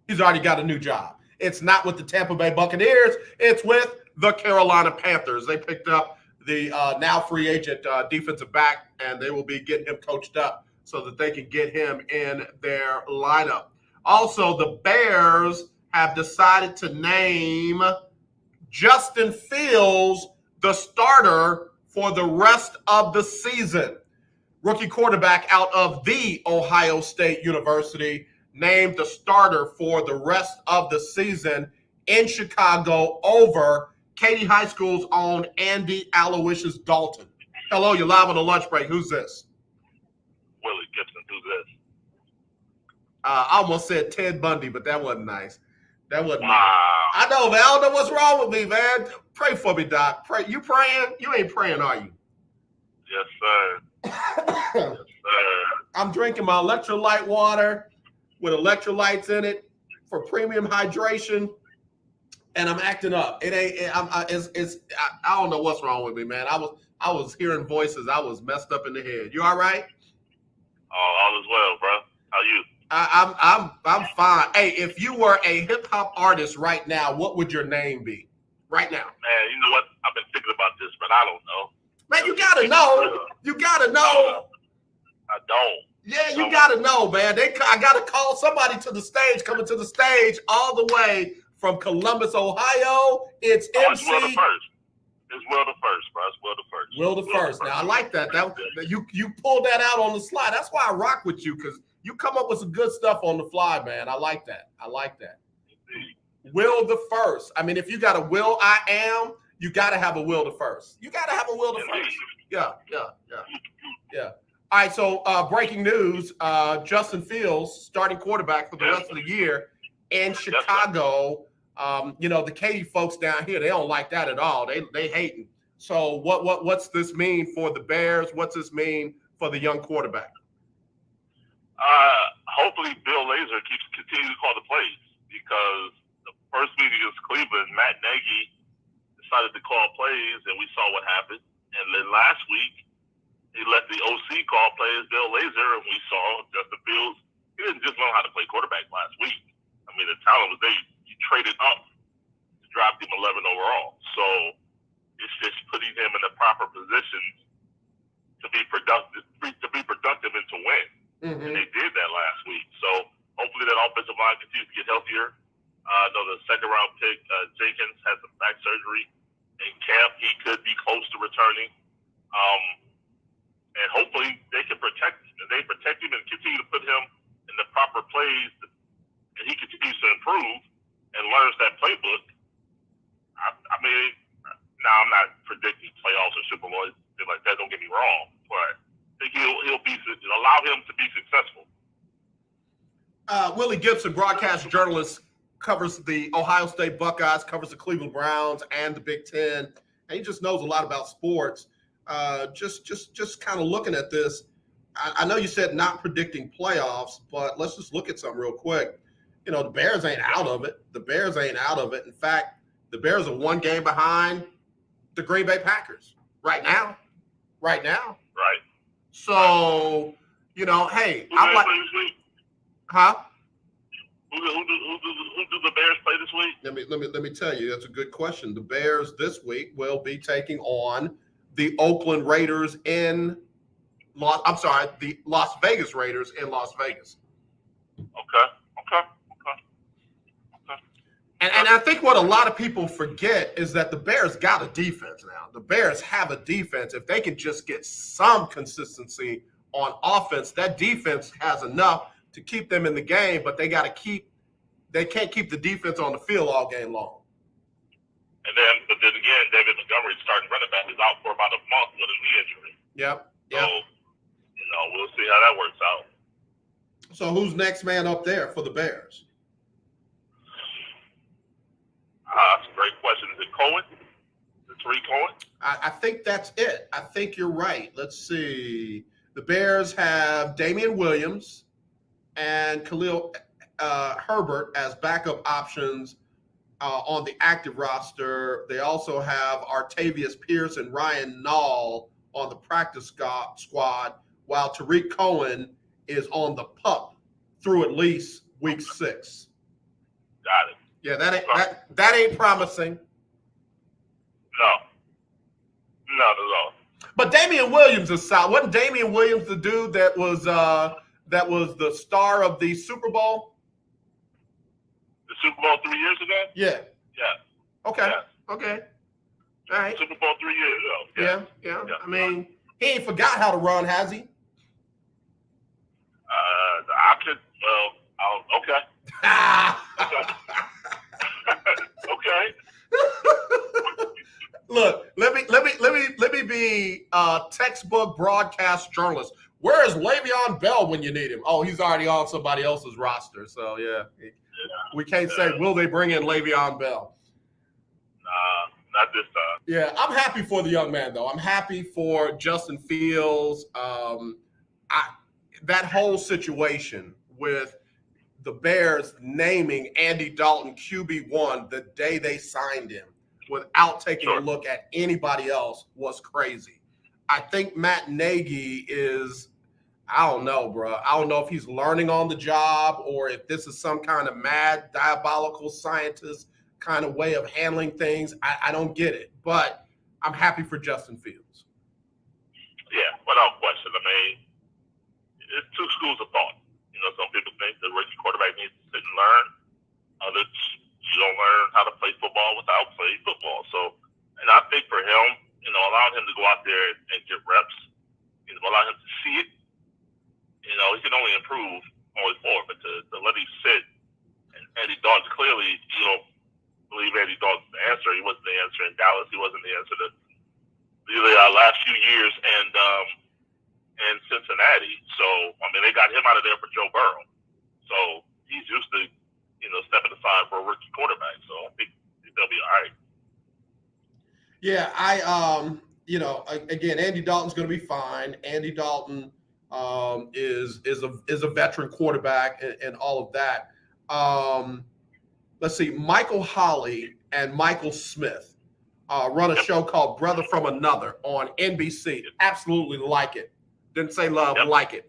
he's already got a new job. It's not with the Tampa Bay Buccaneers. It's with the Carolina Panthers. They picked up the now free agent defensive back, and they will be getting him coached up so that they can get him in their lineup. Also, the Bears have decided to name Justin Fields the starter for the rest of the season. Rookie quarterback out of The Ohio State University named the starter for the rest of the season in Chicago over Katy High School's own Andy Aloysius Dalton. Hello, you're live on the lunch break. Who's this? Willie Gibson. Who's this? I almost said Ted Bundy, but that wasn't nice. That wasn't Wow. nice. I know, man. I don't know what's wrong with me, man. Pray for me, Doc. Pray. You praying? You ain't praying, are you? Yes, sir. Yes, sir. I'm drinking my electrolyte water with electrolytes in it for premium hydration, and I'm acting up. It ain't. I don't know what's wrong with me, man. I was hearing voices. I was messed up in the head. You all right? Oh, all is well, bro. How you? I'm fine. Hey, if you were a hip hop artist right now, what would your name be? Right now. Man, you know what? I've been thinking about this, but I don't know. Man, you gotta know. You gotta know. I don't. Yeah, you gotta know, man. I gotta call somebody to the stage, coming to the stage all the way from Columbus, Ohio. It's MC. It's Will the First. It's Will the First, bro. It's Will the First. Will the First. Now I like that. You pulled that out on the slide. That's why I rock with you, because you come up with some good stuff on the fly, man. I like that. Will the First. I mean, if you got a Will I Am, you got to have a Will the First. You got to have a Will the First. Yeah. All right, so breaking news, Justin Fields, starting quarterback for the rest of the year in Chicago. The Katy folks down here, they don't like that at all. They hating. So what's this mean for the Bears? What's this mean for the young quarterback? Hopefully Bill Lazor continues to call the plays, because the first week against Cleveland, Matt Nagy decided to call plays, and we saw what happened. And then last week, he let the OC call plays, Bill Lazor, and we saw Justin Fields. He didn't just learn how to play quarterback last week. I mean, the talent was there. You traded up to draft him 11 overall. So it's just putting him in the proper positions to be productive and to win. Mm-hmm. And they did that last week. So hopefully that offensive line continues to get healthier. I know the second-round pick, Jenkins, had some back surgery in camp. He could be close to returning. And hopefully they can protect him. If they protect him and continue to put him in the proper plays, and he continues to improve and learns that playbook, I mean, now I'm not predicting playoffs or Super Bowl, like that, don't get me wrong, but I think he'll allow him to be successful. Willie Gibson, broadcast journalist, covers the Ohio State Buckeyes, covers the Cleveland Browns and the Big Ten, and he just knows a lot about sports. Just kind of looking at this, I know you said not predicting playoffs, but let's just look at something real quick. The Bears ain't out of it. In fact, the Bears are one game behind the Green Bay Packers right now. Right. So, hey, I'm like, huh? Who do the Bears play this week? Let me tell you, that's a good question. The Bears this week will be taking on the Oakland Raiders the Las Vegas Raiders in Las Vegas. Okay. And I think what a lot of people forget is that the Bears got a defense now. The Bears have a defense. If they can just get some consistency on offense, that defense has enough to keep them in the game, but they can't keep the defense on the field all game long. But then again, David Montgomery, starting running back, is out for about a month with a knee injury. Yep. So, we'll see how that works out. So who's next man up there for the Bears? That's a great question. Is it Cohen? Is it Tariq Cohen? I think that's it. I think you're right. Let's see. The Bears have Damian Williams and Khalil Herbert as backup options on the active roster. They also have Artavius Pierce and Ryan Nall on the practice squad, while Tariq Cohen is on the PUP through at least week 6. Got it. Yeah, that ain't promising. No, not at all. But Damian Williams is solid. Wasn't Damian Williams the dude that was the star of the Super Bowl? The Super Bowl 3 years ago? Yeah. Yeah. Okay. Yeah. Okay. All right. Super Bowl 3 years ago. Yeah. I mean, he ain't forgot how to run, has he? Okay. Okay. Look, let me be textbook broadcast journalist. Where is Le'Veon Bell when you need him? Oh, he's already on somebody else's roster. So yeah, we can't say will they bring in Le'Veon Bell? Nah, not this time. Yeah, I'm happy for the young man though. I'm happy for Justin Fields. That whole situation with the Bears naming Andy Dalton QB1 the day they signed him without taking a look at anybody else was crazy. I think Matt Nagy is, I don't know, bro. I don't know if he's learning on the job or if this is some kind of mad, diabolical scientist kind of way of handling things. I don't get it, but I'm happy for Justin Fields. Yeah, without question. I mean, it's two schools of thought. Some people think the rookie quarterback needs to sit and learn. Others, you don't learn how to play football without playing football. So, and I think for him, allowing him to go out there and get reps, allow him to see it, he can only improve going forward. But to let him sit, and Andy Dalton, clearly, you don't believe Andy Dalton's the answer. He wasn't the answer in Dallas. He wasn't the answer to the last few years. And Cincinnati. So, I mean, they got him out of there for Joe Burrow. So, he's used to, stepping aside for a rookie quarterback. So, I think they'll be all right. Yeah, again, Andy Dalton's going to be fine. Andy Dalton is a veteran quarterback and all of that. Let's see, Michael Holley and Michael Smith run a show called Brother from Another on NBC. Absolutely like it. Didn't say love, like it.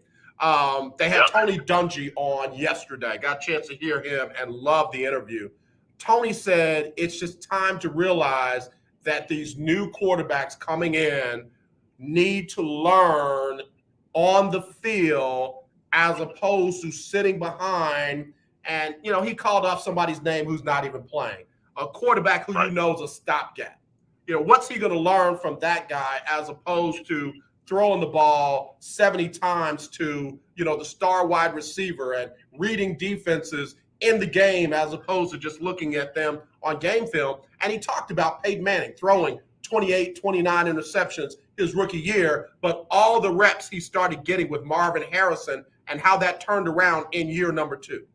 They had Tony Dungy on yesterday. Got a chance to hear him and love the interview. Tony said it's just time to realize that these new quarterbacks coming in need to learn on the field as opposed to sitting behind. And, he called off somebody's name who's not even playing. A quarterback who you know is a stopgap. What's he going to learn from that guy as opposed to throwing the ball 70 times to, the star wide receiver and reading defenses in the game as opposed to just looking at them on game film. And he talked about Peyton Manning throwing 28, 29 interceptions his rookie year, but all the reps he started getting with Marvin Harrison and how that turned around in year number 2.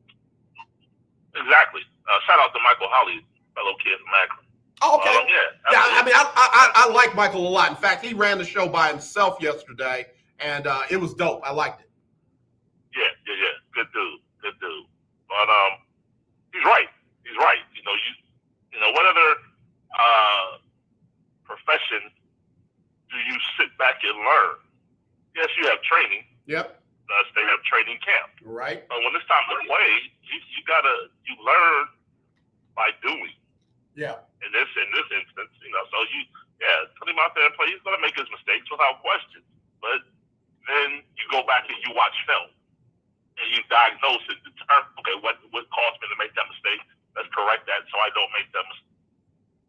Exactly. Shout out to Michael Holley, fellow kid from Akron. Oh, okay. I mean, I like Michael a lot. In fact, he ran the show by himself yesterday, and it was dope. I liked it. Yeah. Good dude. But he's right. What other profession do you sit back and learn? Yes, you have training. Yep. They have training camp. Right. But when it's time to play, you learn by doing. Yeah. In this instance, so put him out there and play. He's going to make his mistakes without question. But then you go back and you watch film and you diagnose and determine, okay, what caused me to make that mistake? Let's correct that so I don't make that mistake.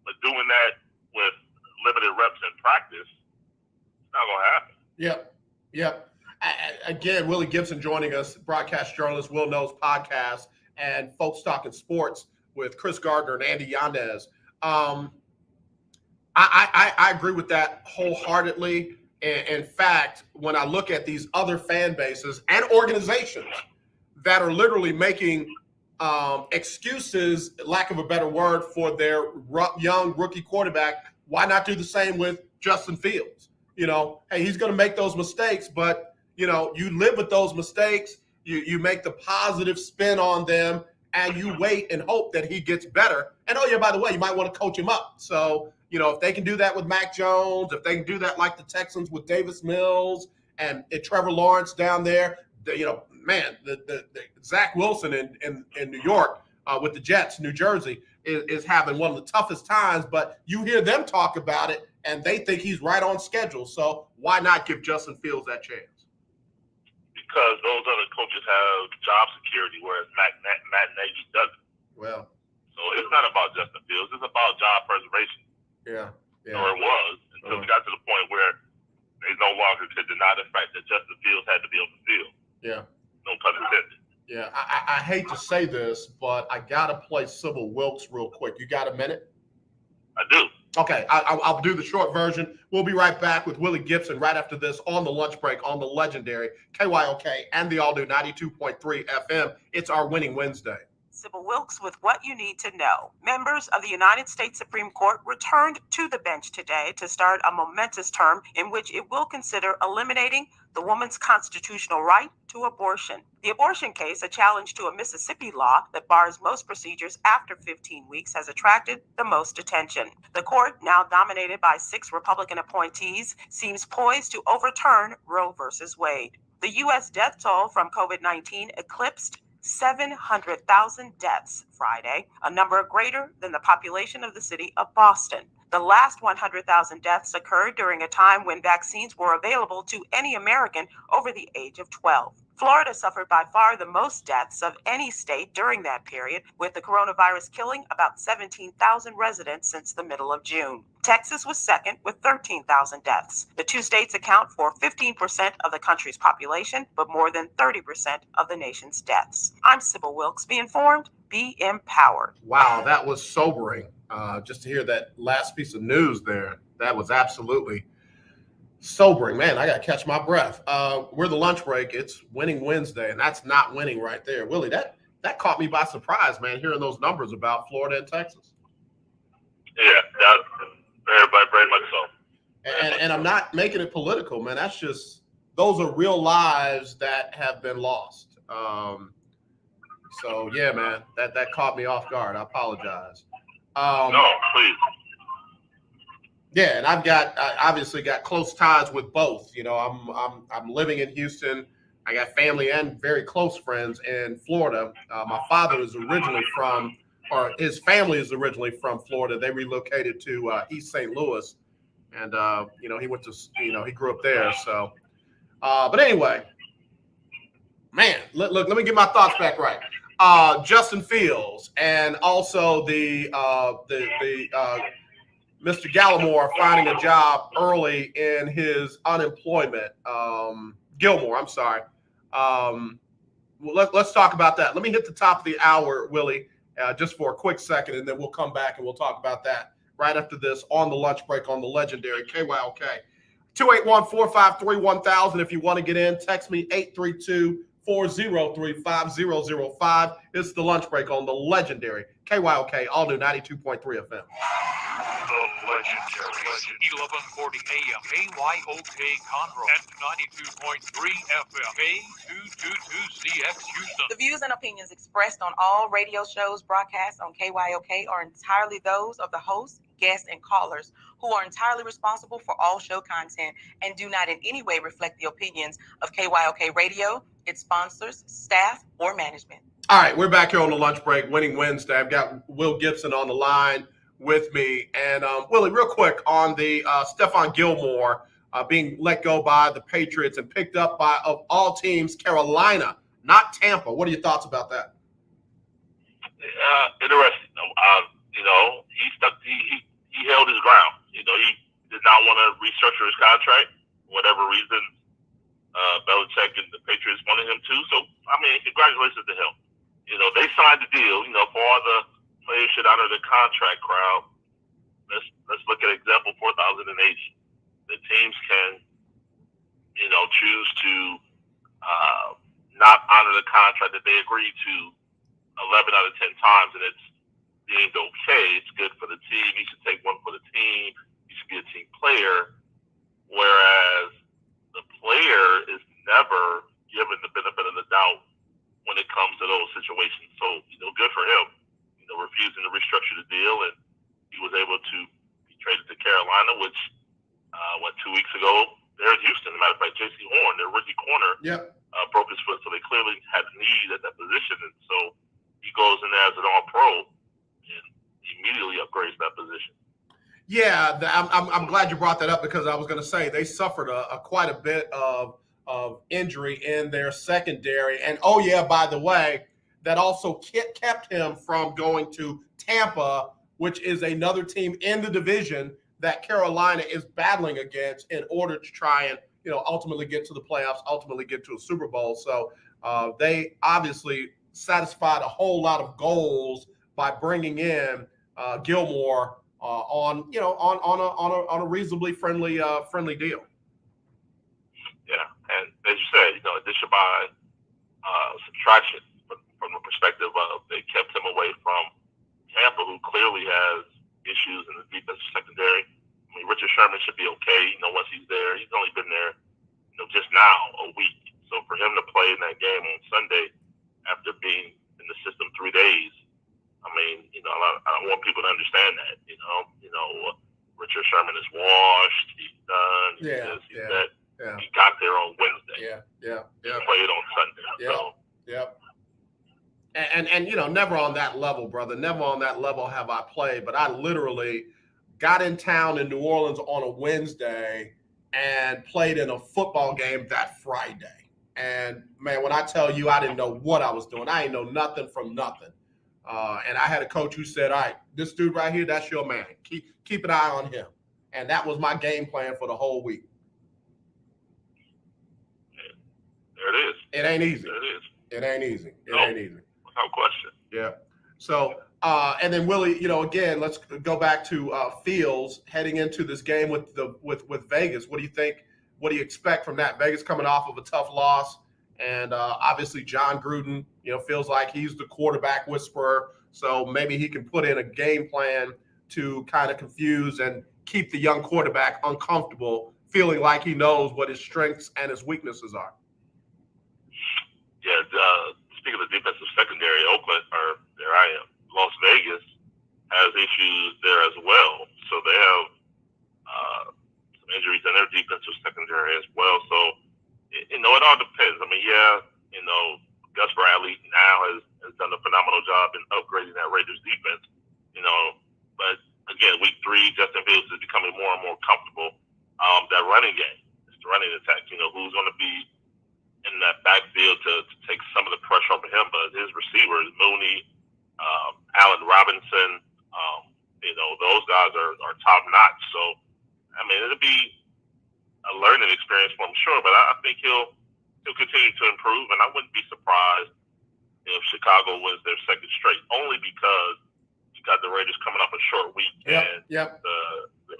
But doing that with limited reps in practice, it's not going to happen. Yep. Again, Willie Gibson joining us, broadcast journalist, Will Knows podcast, and Folks Talking Sports with Chris Gardner and Andy Yanez. I agree with that wholeheartedly. In fact, when I look at these other fan bases and organizations that are literally making excuses, lack of a better word, for their young rookie quarterback, why not do the same with Justin Fields? You know, hey, he's going to make those mistakes, but, you know, you live with those mistakes. You make the positive spin on them, and you wait and hope that he gets better. And, oh, yeah, by the way, you might want to coach him up. So, you know, if they can do that with Mac Jones, if they can do that like the Texans with Davis Mills and Trevor Lawrence down there, you know, man, the Zach Wilson in New York with the Jets, New Jersey, is having one of the toughest times. But you hear them talk about it, and they think he's right on schedule. So why not give Justin Fields that chance? Because those other coaches have job security, whereas Matt Nagy doesn't. Well, so it's not about Justin Fields. It's about job preservation. Yeah. Or it was, until we got to the point where they no longer could deny the fact that Justin Fields had to be on the field. Yeah. No pun intended. Yeah, I hate to say this, but I got to play Sybil Wilkes real quick. You got a minute? I do. Okay, I'll do the short version. We'll be right back with Willie Gibson right after this on the lunch break on the legendary KYOK and the all-new 92.3 FM. It's our Winning Wednesday. Sybil Wilkes with what you need to know. Members of the United States Supreme Court returned to the bench today to start a momentous term in which it will consider eliminating the woman's constitutional right to abortion. The abortion case, a challenge to a Mississippi law that bars most procedures after 15 weeks, has attracted the most attention. The court, now dominated by 6 Republican appointees, seems poised to overturn Roe v. Wade. The U.S. death toll from COVID-19 eclipsed 700,000 deaths Friday, a number greater than the population of the city of Boston. The last 100,000 deaths occurred during a time when vaccines were available to any American over the age of 12. Florida suffered by far the most deaths of any state during that period, with the coronavirus killing about 17,000 residents since the middle of June. Texas was second with 13,000 deaths. The 2 states account for 15% of the country's population, but more than 30% of the nation's deaths. I'm Sybil Wilkes. Be informed, be empowered. Wow, that was sobering. Just to hear that last piece of news there, that was absolutely sobering. Man, I got to catch my breath. We're the lunch break. It's Winning Wednesday, and that's not winning right there. Willie, that caught me by surprise, man, hearing those numbers about Florida and Texas. Yeah, very much so. And I'm not making it political, man. That's just, those are real lives that have been lost. So, yeah, man, that caught me off guard. I apologize. No, please. Yeah, and I obviously got close ties with both. You know, I'm living in Houston. I got family and very close friends in Florida. My father is originally from, or his family is originally from Florida. They relocated to East St. Louis, and you know, he went to, you know, he grew up there. So, but anyway, man, let me get my thoughts back right. Justin Fields and also the Mr. Gallimore finding a job early in his unemployment. Gilmore, I'm sorry. Let's talk about that. Let me hit the top of the hour, Willie, just for a quick second, and then we'll come back and we'll talk about that right after this on the lunch break on the legendary KYOK. 281-453-1000 if you want to get in. Text me 832-403-5005. It's the lunch break on the legendary KYOK, all new 92.3 FM. The legendary 1140 AM KYOK Conroe and 92.3 FM K222CX Houston. The views and opinions expressed on all radio shows broadcast on KYOK are entirely those of the hosts, guests, and callers, who are entirely responsible for all show content and do not in any way reflect the opinions of KYOK Radio, its sponsors, staff, or management. All right, we're back here on the lunch break, Winning Wednesday. I've got Will Gibson on the line with me. And Willie, real quick on the Stephon Gilmore being let go by the Patriots and picked up by, of all teams, Carolina, not Tampa. What are your thoughts about that? Interesting. You know, he stuck. He held his ground. You know, he did not want to restructure his contract, whatever reason Belichick and the Patriots wanted him too. So, I mean, congratulations to him. You know, they signed the deal. You know, for all the players should honor the contract crowd. Let's look at example 4,080. The teams can, you know, choose to not honor the contract that they agreed to 11 out of 10 times, and it's deemed okay. It's good for the team. You should take one for the team. You should be a team player. Whereas the player is never given the benefit of the doubt when it comes to those situations. So, you know, good for him, you know, refusing to restructure the deal, and he was able to be traded to Carolina, which, 2 weeks ago, they're in Houston. As a matter of fact, J.C. Horn, their rookie corner, broke his foot, so they clearly had a need at that position. And so he goes in there as an all-pro and immediately upgrades that position. Yeah, I'm glad you brought that up, because I was going to say they suffered quite a bit of injury in their secondary. And, oh, yeah, by the way, that also kept him from going to Tampa, which is another team in the division that Carolina is battling against in order to try and, you know, ultimately get to the playoffs, ultimately get to a Super Bowl. So they obviously satisfied a whole lot of goals by bringing in Gilmore on a reasonably friendly deal. Yeah, and as you said, you know, addition by subtraction from the perspective of they kept him away from Tampa, who clearly has issues in the defensive secondary. I mean, Richard Sherman should be okay, you know, once he's there. He's only been there, you know, just now a week. So for him to play in that game on Sunday after being in the system 3 days, I mean, you know, I don't want people to understand that, you know, Richard Sherman is washed. He's done. He's dead. Yeah. He got there on Wednesday. He played on Sunday. And you know, never on that level, brother. Never on that level have I played. But I literally got in town in New Orleans on a Wednesday and played in a football game that Friday. And, man, when I tell you I didn't know what I was doing, I didn't know nothing from nothing. And I had a coach who said, all right, this dude right here, that's your man. Keep an eye on him. And that was my game plan for the whole week. There it is. It ain't easy. There it is. It ain't easy. It ain't easy. No question. Yeah. So, and then Willie, you know, again, let's go back to Fields heading into this game with Vegas. What do you think? What do you expect from that? Vegas coming off of a tough loss, and obviously John Gruden, you know, feels like he's the quarterback whisperer. So maybe he can put in a game plan to kind of confuse and keep the young quarterback uncomfortable, feeling like he knows what his strengths and his weaknesses are. Yeah. Speaking of the defensive secondary, Oakland, or there I am, Las Vegas has issues there as well. So they have some injuries in their defensive secondary as well. So, you know, it all depends. I mean, yeah, you know, Gus Bradley now has done a phenomenal job in upgrading that Raiders defense, you know. But, again, week 3, Justin Fields is becoming more and more comfortable. That running game, it's the running attack, you know, who's going to be in that backfield to take some of the pressure off of him, but his receivers, Mooney, Allen Robinson, you know, those guys are top notch. So, I mean, it'll be a learning experience for him, sure, but I think he'll continue to improve, and I wouldn't be surprised if Chicago wins their second straight, only because you got the Raiders coming off a short week and the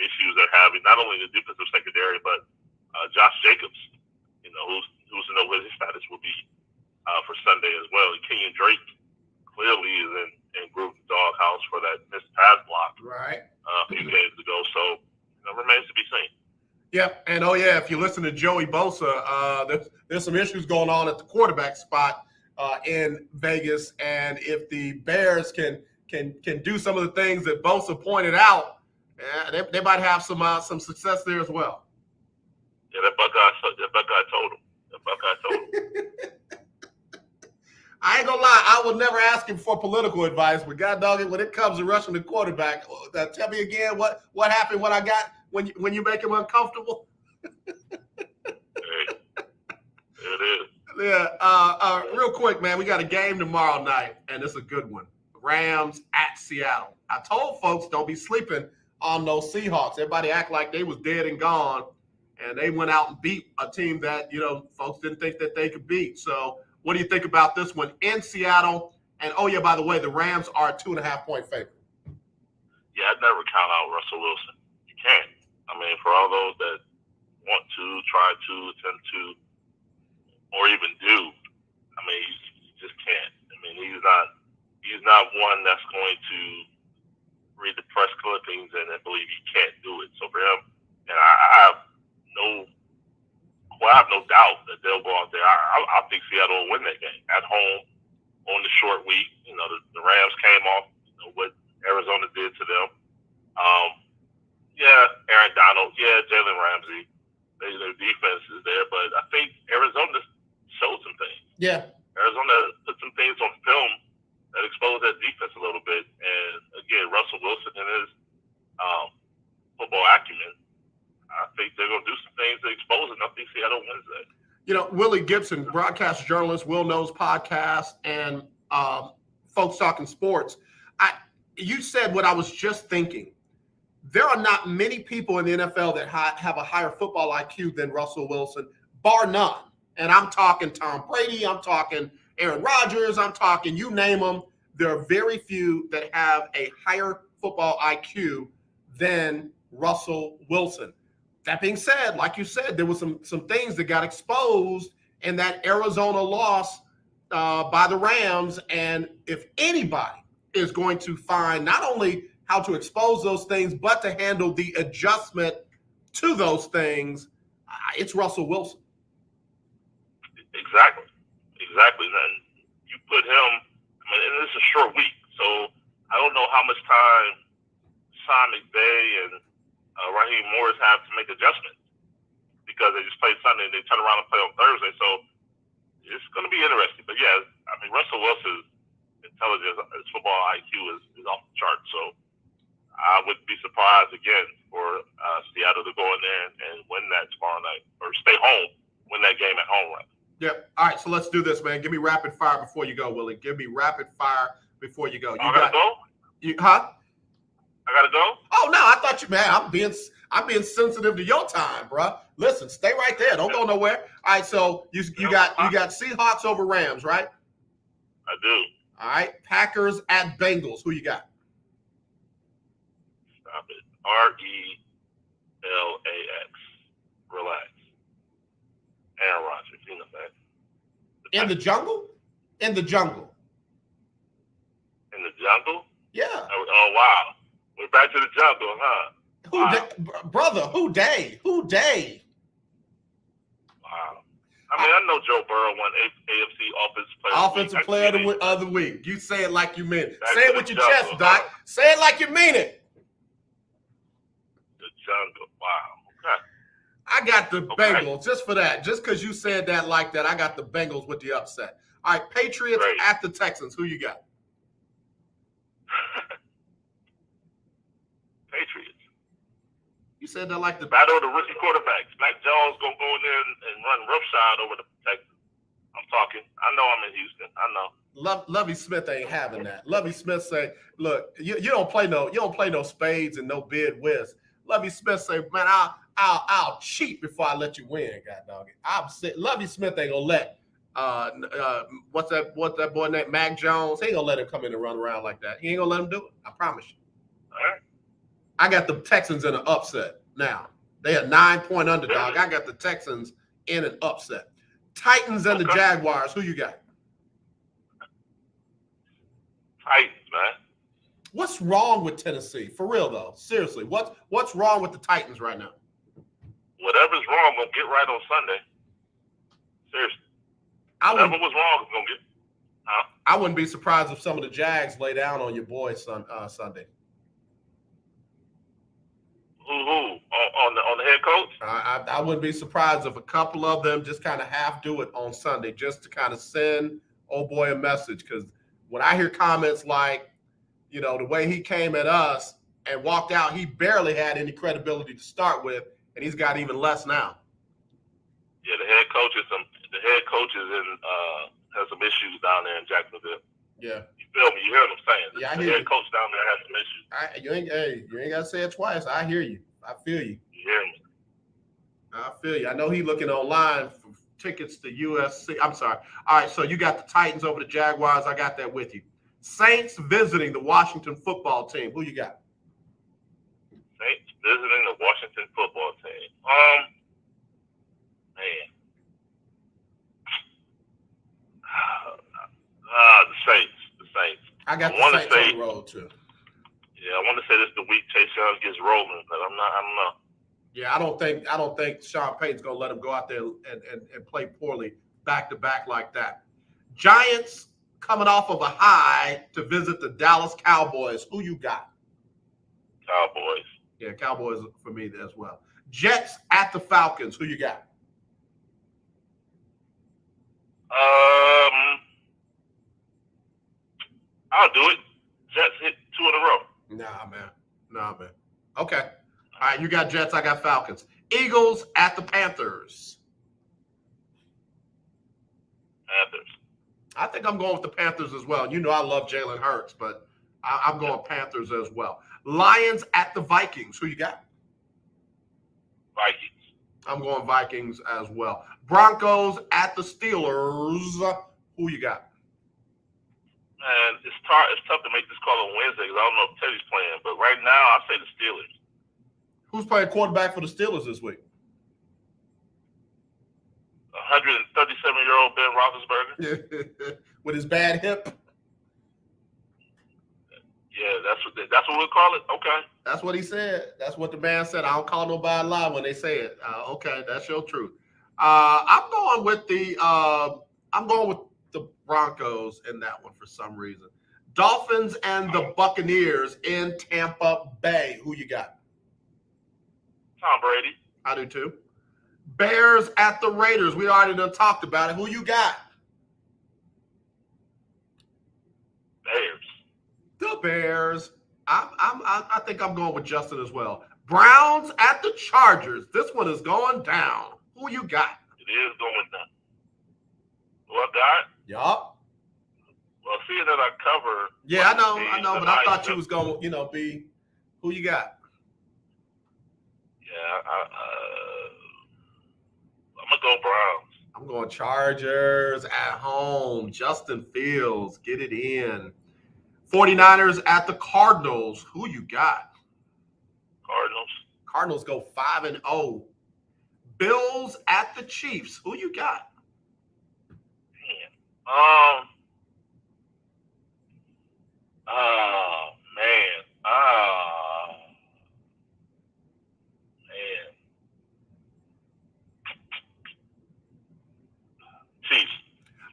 issues they're having, not only the defensive secondary, but Josh Jacobs, you know, who's to know what his status will be for Sunday as well. And Kenyon Drake clearly is in Gruden's doghouse for that missed pass block a few games ago. So, you know, remains to be seen. Yep, and oh yeah, if you listen to Joey Bosa, there's some issues going on at the quarterback spot in Vegas, and if the Bears can do some of the things that Bosa pointed out, they might have some success there as well. Yeah, that Buckeye told him. I ain't gonna lie, I would never ask him for political advice, but God dog it, when it comes to rushing the quarterback, tell me again what happened when you make him uncomfortable. There it is. Yeah. Real quick, man, we got a game tomorrow night, and it's a good one. Rams at Seattle. I told folks don't be sleeping on those Seahawks. Everybody act like they was dead and gone. and they went out and beat a team that, folks didn't think that they could beat. So what do you think about this one in Seattle? And, oh, yeah, by the way, the Rams are a 2.5-point favorite. Yeah, I'd never count out Russell Wilson. You can't. I mean, for all those that want to, try to, attempt to, or even do, I mean, you just can't. I mean, he's not one that's going to read the press clippings and believe he can't do it. So for him, and I have no doubt that they'll go out there. I think Seattle will win that game at home on the short week. The Rams came off what Arizona did to them. Aaron Donald, Jalen Ramsey. Their defense is there, but I think Arizona showed some things. Yeah. Arizona put some things on film that exposed that defense a little bit. And again, Russell Wilson and his football acumen, I think they're going to do some things to expose it. And I think Seattle wins that. Willie Gibson, broadcast journalist, Will Knows podcast, and Folks Talking Sports. You said what I was just thinking. There are not many people in the NFL that have a higher football IQ than Russell Wilson, bar none. And I'm talking Tom Brady, I'm talking Aaron Rodgers, I'm talking you name them. There are very few that have a higher football IQ than Russell Wilson. That being said, like you said, there was some things that got exposed in that Arizona loss by the Rams. And if anybody is going to find not only how to expose those things, but to handle the adjustment to those things, it's Russell Wilson. Exactly. And you put him, and it's a short week, so I don't know how much time Sean McVay and Raheem Morris have to make adjustments because they just played Sunday and they turn around and play on Thursday. So it's going to be interesting. But yeah, I mean, Russell Wilson's intelligence, his football IQ is off the chart. So I wouldn't be surprised again for Seattle to go in there and win that tomorrow night, or stay home, win that game at home, right? Yep. All right, so let's do this, man. Give me rapid fire before you go, Willie. Give me rapid fire before you go. I gotta go? I gotta go? Oh no, I thought you, man. I'm being sensitive to your time, bro. Listen, stay right there. Don't go nowhere. All right, so you got Seahawks over Rams, right? I do. All right, Packers at Bengals. Who you got? Stop it. RELAX. Relax. Aaron Rodgers, you know that. In the jungle? In the jungle. In the jungle? Yeah. Oh, wow. We're back to the jungle, huh? Brother, who day? Wow. I mean, I know Joe Burrow won AFC Offensive Player of the Week. You say it like you mean it. Say it with your chest, Doc. Say it like you mean it. The jungle. Wow. Okay. I got the Bengals just for that. Just because you said that like that, I got the Bengals with the upset. All right, Patriots at the Texans. Who you got? Patriots. You said that like the battle of the rookie quarterbacks. Mac Jones gonna go in there and run roughshod over the Texans. I'm talking. I know I'm in Houston. I know. Lovie Smith ain't having that. Lovie Smith say, "Look, you don't play no spades and no bid whist." Lovie Smith say, "Man, I'll cheat before I let you win, god dog it." Lovie Smith ain't gonna let what's that boy named Mac Jones? He ain't gonna let him come in and run around like that. He ain't gonna let him do it. I promise you. All right. I got the Texans in an upset. Now they are 9-point underdog. I got the Texans in an upset. Titans and the Jaguars. Who you got? Titans, man. What's wrong with Tennessee? For real though, seriously, what's wrong with the Titans right now? Whatever's wrong, gonna get right on Sunday. Seriously. Whatever was wrong is gonna get. Huh? I wouldn't be surprised if some of the Jags lay down on your boy Sunday. Who? On the head coach? I wouldn't be surprised if a couple of them just kind of half do it on Sunday, just to kind of send old boy a message. Because when I hear comments like, the way he came at us and walked out, he barely had any credibility to start with, and he's got even less now. Yeah, the head coach has some issues down there in Jacksonville. Yeah. You feel me? You hear what I'm saying? Yeah, I the hear head you. coach down there has some issues. You ain't got to say it twice. I hear you. I feel you. You hear me? I feel you. I know he looking online for tickets to USC. I'm sorry. All right, so you got the Titans over the Jaguars. I got that with you. Saints visiting the Washington football team. Who you got? Saints visiting the Washington football team. The Saints. The Saints. I got the Saints on the road too. Yeah, I want to say this is the week Chase Young gets rolling, but I don't know. Yeah, I don't think Sean Payton's gonna let him go out there and play poorly back to back like that. Giants coming off of a high to visit the Dallas Cowboys. Who you got? Cowboys. Yeah, Cowboys for me as well. Jets at the Falcons. Who you got? I'll do it. Jets hit 2 in a row. Nah, man. Okay. All right, you got Jets. I got Falcons. Eagles at the Panthers. Panthers. I think I'm going with the Panthers as well. You know I love Jalen Hurts, but I'm going Panthers as well. Lions at the Vikings. Who you got? Vikings. I'm going Vikings as well. Broncos at the Steelers. Who you got? Man, it's tough to make this call on Wednesday because I don't know if Teddy's playing. But right now, I say the Steelers. Who's playing quarterback for the Steelers this week? 137-year-old Ben Roethlisberger. With his bad hip. Yeah, that's what we'll call it. Okay. That's what he said. That's what the man said. I don't call nobody a lie when they say it. Okay, that's your truth. I'm going with the Broncos in that one for some reason. Dolphins and the Buccaneers in Tampa Bay. Who you got? Tom Brady. I do too. Bears at the Raiders. We already done talked about it. Who you got? Bears. The Bears. I think I'm going with Justin as well. Browns at the Chargers. This one is going down. Who you got? It is going down. Who I got? Yup. Well, seeing that I cover. Yeah, I know, but I thought you was going to, be. Who you got? Yeah, I'm going to go Browns. I'm going Chargers at home. Justin Fields, get it in. 49ers at the Cardinals. Who you got? Cardinals go 5-0. Bills at the Chiefs. Who you got? Chiefs.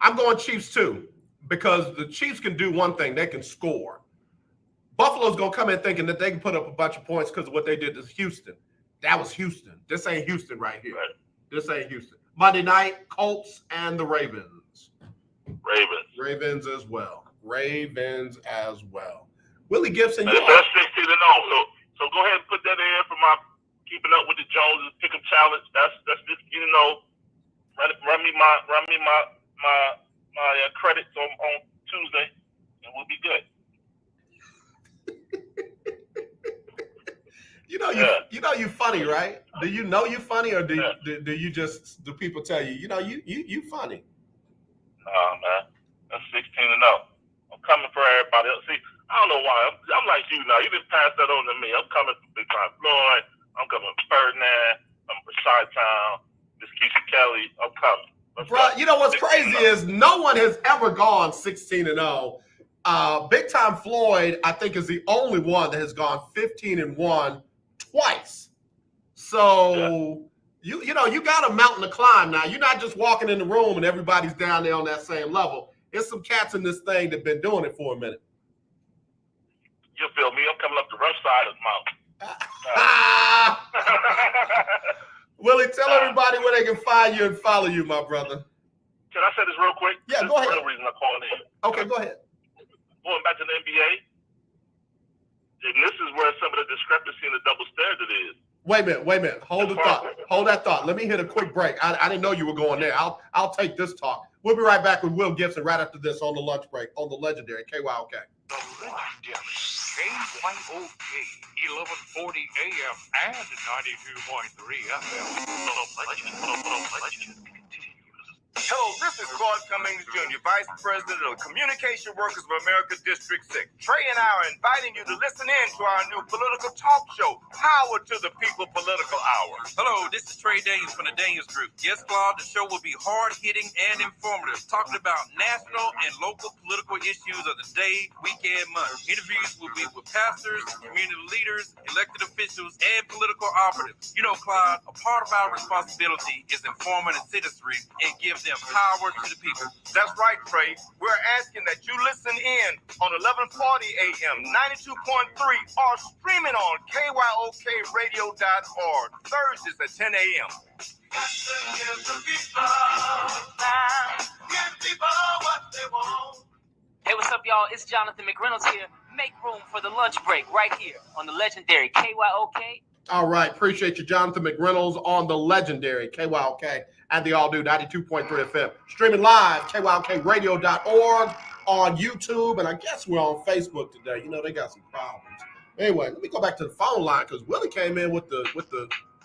I'm going Chiefs too, because the Chiefs can do one thing. They can score. Buffalo's going to come in thinking that they can put up a bunch of points because of what they did to Houston. That was Houston. This ain't Houston right here. Right. This ain't Houston. Monday night, Colts and the Ravens. Ravens as well. Willie Gibson, that's 16-0. So go ahead and put that in for my keeping up with the Joneses pick'em challenge. That's just run me my credits on Tuesday, and we'll be good. You funny, right? Do you know you funny, or do people tell you, you funny? Nah, man, that's 16-0. I'm coming for everybody else. See, I don't know why. I'm like you now. You just passed that on to me. I'm coming for Big Time Floyd. I'm coming for Ferdinand. I'm for Chi-Town. Miss Keisha Kelly. I'm coming. Bro, you know what's crazy is no one has ever gone 16-0. Big Time Floyd, I think, is the only one that has gone 15-1 twice. So you got a mountain to climb now. You're not just walking in the room and everybody's down there on that same level. There's some cats in this thing that've been doing it for a minute. You feel me? I'm coming up the rough side of the mountain. Willie, tell everybody where they can find you and follow you, my brother. Can I say this real quick? Yeah, this go ahead. This is the real reason I called in. Okay, go ahead. Going back to the NBA, and this is where some of the discrepancy in the double standard is. Wait a minute. Hold that thought. Let me hit a quick break. I didn't know you were going there. I'll take this talk. We'll be right back with Will Gibson right after this on the lunch break on the legendary KYOK. The legendary KYOK, 1140 AM and 92.3 FM. Hello, this is Claude Cummings Jr., Vice President of Communication Workers of America District 6. Trey and I are inviting you to listen in to our new political talk show, Power to the People Political Hour. Hello, this is Trey Daniels from the Daniels Group. Yes, Claude, the show will be hard-hitting and informative, talking about national and local political issues of the day, week, and month. Interviews will be with pastors, community leaders, elected officials, and political operatives. You know, Claude, a part of our responsibility is informing the citizenry and give them power to the people. That's right, Trey. We're asking that you listen in on 1140 AM, 92.3, or streaming on KYOKradio.org, Thursdays at 10 a.m. Hey, what's up, y'all? It's Jonathan McReynolds here. Make room for the lunch break right here on the legendary KYOK. All right. Appreciate you, Jonathan McReynolds, on the legendary KYOK and the all-new 92.3 FM. Streaming live, KYOKradio.org, on YouTube, and I guess we're on Facebook today. You know, they got some problems. Anyway, let me go back to the phone line because Willie came in with the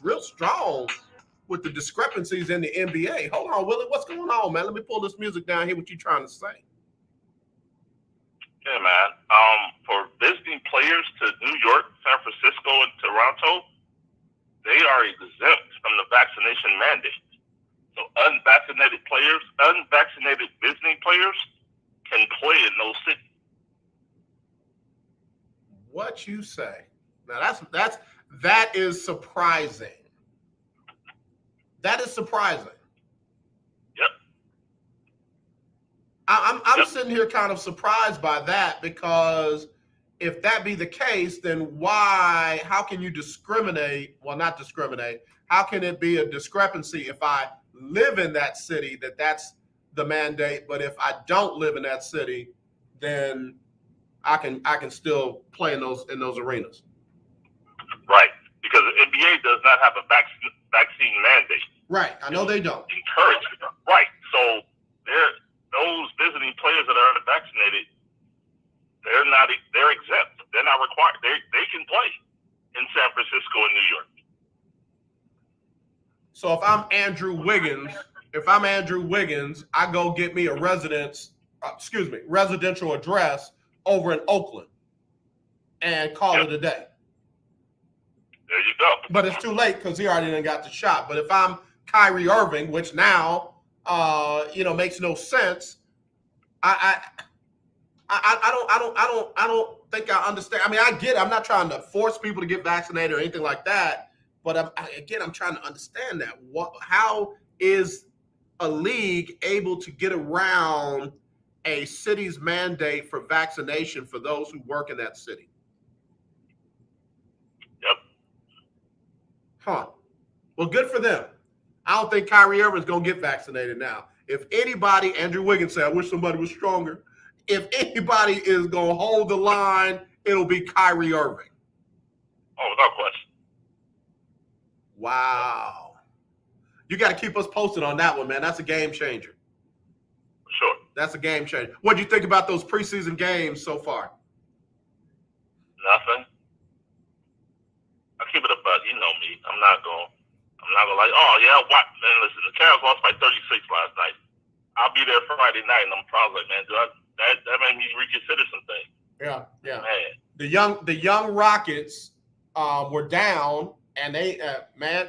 real strong with the discrepancies in the NBA. Hold on, Willie. What's going on, man? Let me pull this music down here. What you trying to say? Yeah, man. For visiting players to New York, San Francisco, and Toronto, they are exempt from the vaccination mandate. So unvaccinated visiting players can play in those cities. What you say? Now that is surprising. That is surprising. Yep. I'm sitting here kind of surprised by that, because if that be the case, then how can you discriminate? Well, not discriminate. How can it be a discrepancy if I live in that city that's the mandate, but if I don't live in that city, then I can still play in those arenas? Right, because the NBA does not have a vaccine mandate. Right, I know they don't. Encourage it. Right, so those visiting players that are unvaccinated, they're exempt. They're not required. They can play in San Francisco and New York. So if I'm Andrew Wiggins, I go get me a residential address over in Oakland and call it a day. There you go. But it's too late because he already done got the shot. But if I'm Kyrie Irving, which now makes no sense, I don't think I understand. I mean, I get it. I'm not trying to force people to get vaccinated or anything like that. But I'm trying to understand that. How is a league able to get around a city's mandate for vaccination for those who work in that city? Yep. Huh. Well, good for them. I don't think Kyrie Irving's going to get vaccinated now. If anybody, Andrew Wiggins said, I wish somebody was stronger. If anybody is going to hold the line, it'll be Kyrie Irving. Oh, without question. Wow. You got to keep us posted on that one, man. That's a game changer. Sure. That's a game changer. What do you think about those preseason games so far? Nothing. I keep it a buck. You know me. I'm not gonna like, oh yeah, what? Man, listen, the Cavs lost by 36 last night. I'll be there Friday night, and I'm probably like, man, that made me reconsider some things. Yeah. Man. The young Rockets were down, and they a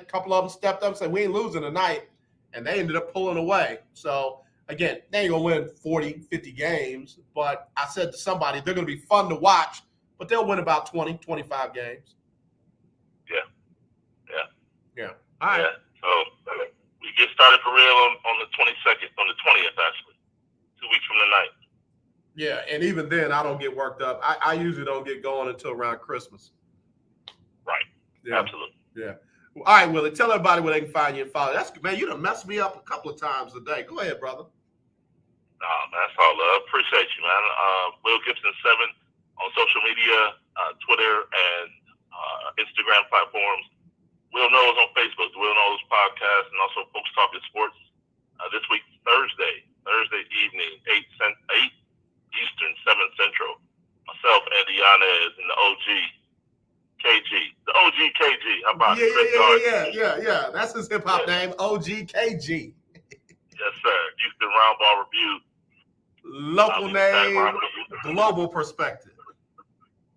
couple of them stepped up and said, we ain't losing tonight, and they ended up pulling away. So again, they ain't gonna win 40, 50 games, but I said to somebody, they're gonna be fun to watch, but they'll win about 20, 25 games. Yeah. All right. Yeah. So we get started for real on the 22nd, on the 20th, actually, 2 weeks from tonight. Yeah, and even then, I don't get worked up. I usually don't get going until around Christmas. Right. Yeah. Absolutely. Yeah. Well, all right, Willie, tell everybody where they can find you and follow. Man, you done messed me up a couple of times today. Go ahead, brother. Nah, man, that's all love. Appreciate you, man. Will Gibson 7 on social media, Twitter, and Instagram platforms. Will Knows on Facebook, the Will Knows podcast, and also Folks Talking Sports. This week, Thursday evening, 8 Eastern, 7 Central. Myself, Andy Yanez and the OG KG. The OG KG. How about it? Yeah. That's his hip hop name, OG KG. Yes, sir. Houston Roundball Review. Local name, global perspective.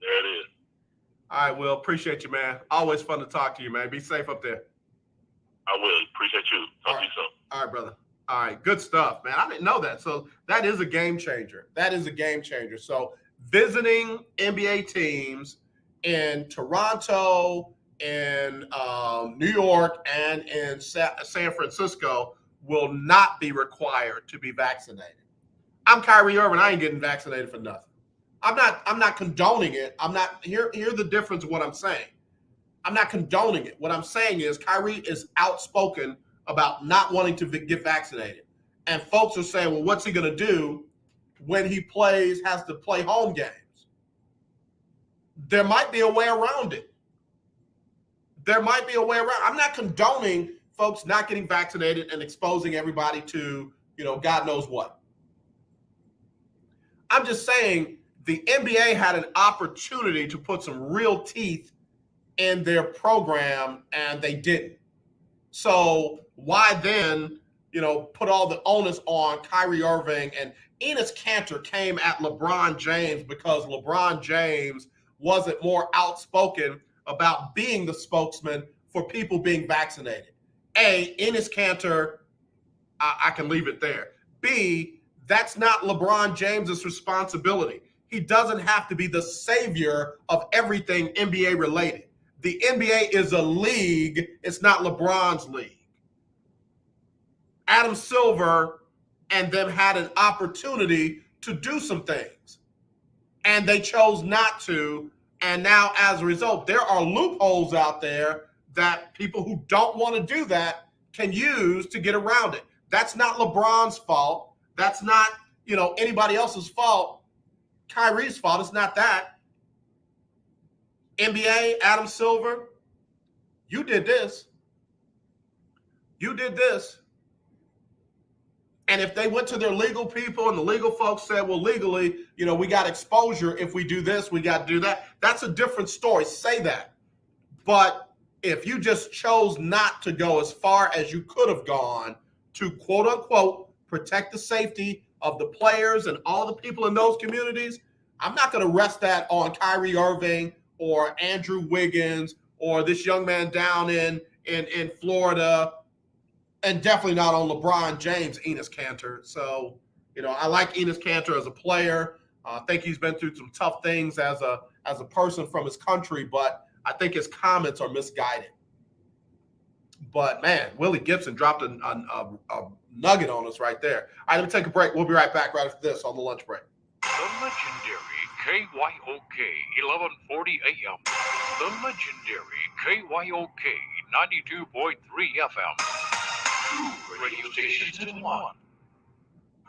There it is. All right, Will. Appreciate you, man. Always fun to talk to you, man. Be safe up there. I will. Appreciate you. Talk to you soon. All right, brother. All right, good stuff, man. I didn't know that. So that is a game changer. So visiting NBA teams in Toronto, in New York, and in San Francisco will not be required to be vaccinated. I'm Kyrie Irving. I ain't getting vaccinated for nothing. I'm not condoning it. Here's the difference of what I'm saying. I'm not condoning it. What I'm saying is Kyrie is outspoken about not wanting to get vaccinated. And folks are saying, well, what's he going to do when he has to play home games? There might be a way around it. I'm not condoning folks not getting vaccinated and exposing everybody to, God knows what. I'm just saying the NBA had an opportunity to put some real teeth in their program, and they didn't. So why then, put all the onus on Kyrie Irving? And Enes Kanter came at LeBron James because LeBron James wasn't more outspoken about being the spokesman for people being vaccinated. A, Enes Kanter, I can leave it there. B, that's not LeBron James's responsibility. He doesn't have to be the savior of everything NBA related. The NBA is a league. It's not LeBron's league. Adam Silver and them had an opportunity to do some things, and they chose not to. And now, as a result, there are loopholes out there that people who don't want to do that can use to get around it. That's not LeBron's fault. That's not, anybody else's fault. Kyrie's fault. It's not that. NBA, Adam Silver, you did this. And if they went to their legal people and the legal folks said, well, legally, we got exposure. If we do this, we got to do that. That's a different story. Say that. But if you just chose not to go as far as you could have gone to, quote unquote, protect the safety of the players and all the people in those communities, I'm not going to rest that on Kyrie Irving or Andrew Wiggins or this young man down in Florida, and definitely not on LeBron James, Enes Kanter. So, I like Enes Kanter as a player. I think he's been through some tough things as a person from his country, but I think his comments are misguided. But, man, Willie Gibson dropped a nugget on us right there. All right, let me take a break. We'll be right back right after this on the lunch break. The legendary KYOK 1140 AM. The legendary KYOK 92.3 FM. Radio stations in one.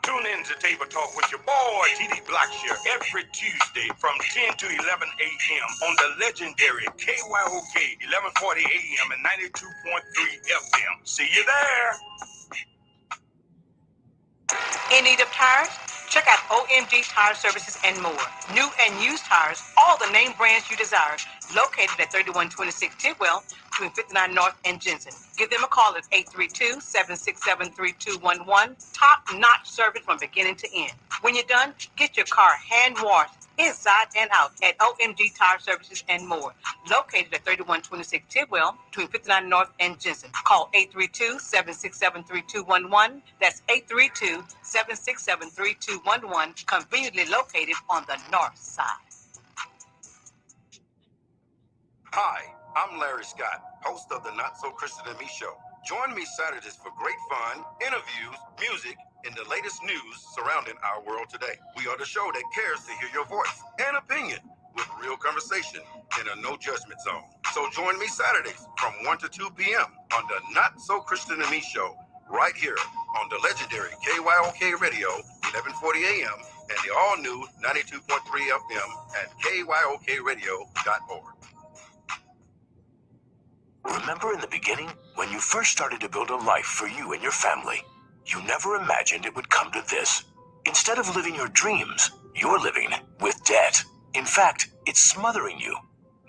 Tune in to Table Talk with your boy, TD Blackshear, every Tuesday from 10 to 11 a.m. on the legendary KYOK 1140 AM and 92.3 FM. See you there. In need of tires? Check out OMG Tire Services and more. New and used tires, all the name brands you desire, located at 3126 Tidwell between 59 North and Jensen. Give them a call at 832-767-3211. Top-notch service from beginning to end. When you're done, get your car hand-washed inside and out at OMG Tire Services and more. Located at 3126 Tidwell between 59 North and Jensen. Call 832-767-3211. That's 832-767-3211. Conveniently located on the north side. Hi, I'm Larry Scott, host of the Not So Christian and Me Show. Join me Saturdays for great fun, interviews, music, and the latest news surrounding our world today. We are the show that cares to hear your voice and opinion with real conversation in a no judgment zone. So join me Saturdays from 1 to 2 p.m. on the Not So Christian and Me Show, right here on the legendary KYOK Radio, 1140 AM, and the all-new 92.3 FM at KYOKradio.org. Remember in the beginning, when you first started to build a life for you and your family, you never imagined it would come to this. Instead of living your dreams, you're living with debt. In fact, It's smothering you.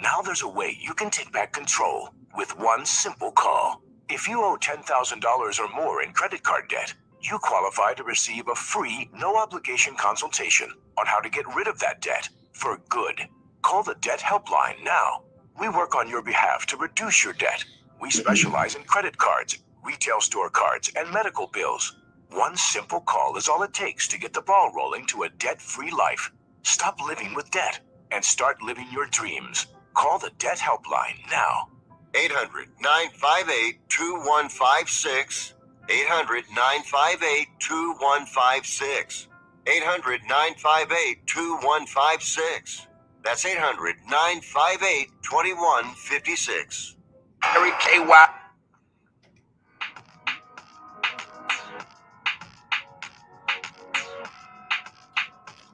Now there's a way you can take back control with one simple call. If you owe $10,000 or more in credit card debt, you qualify to receive a free, no-obligation consultation on how to get rid of that debt for good. Call the Debt Helpline now. We work on your behalf to reduce your debt. We specialize in credit cards, retail store cards, and medical bills. One simple call is all it takes to get the ball rolling to a debt-free life. Stop living with debt and start living your dreams. Call the Debt Helpline now. 800-958-2156. 800-958-2156. 800-958-2156. That's 800-958-2156. Harry KY.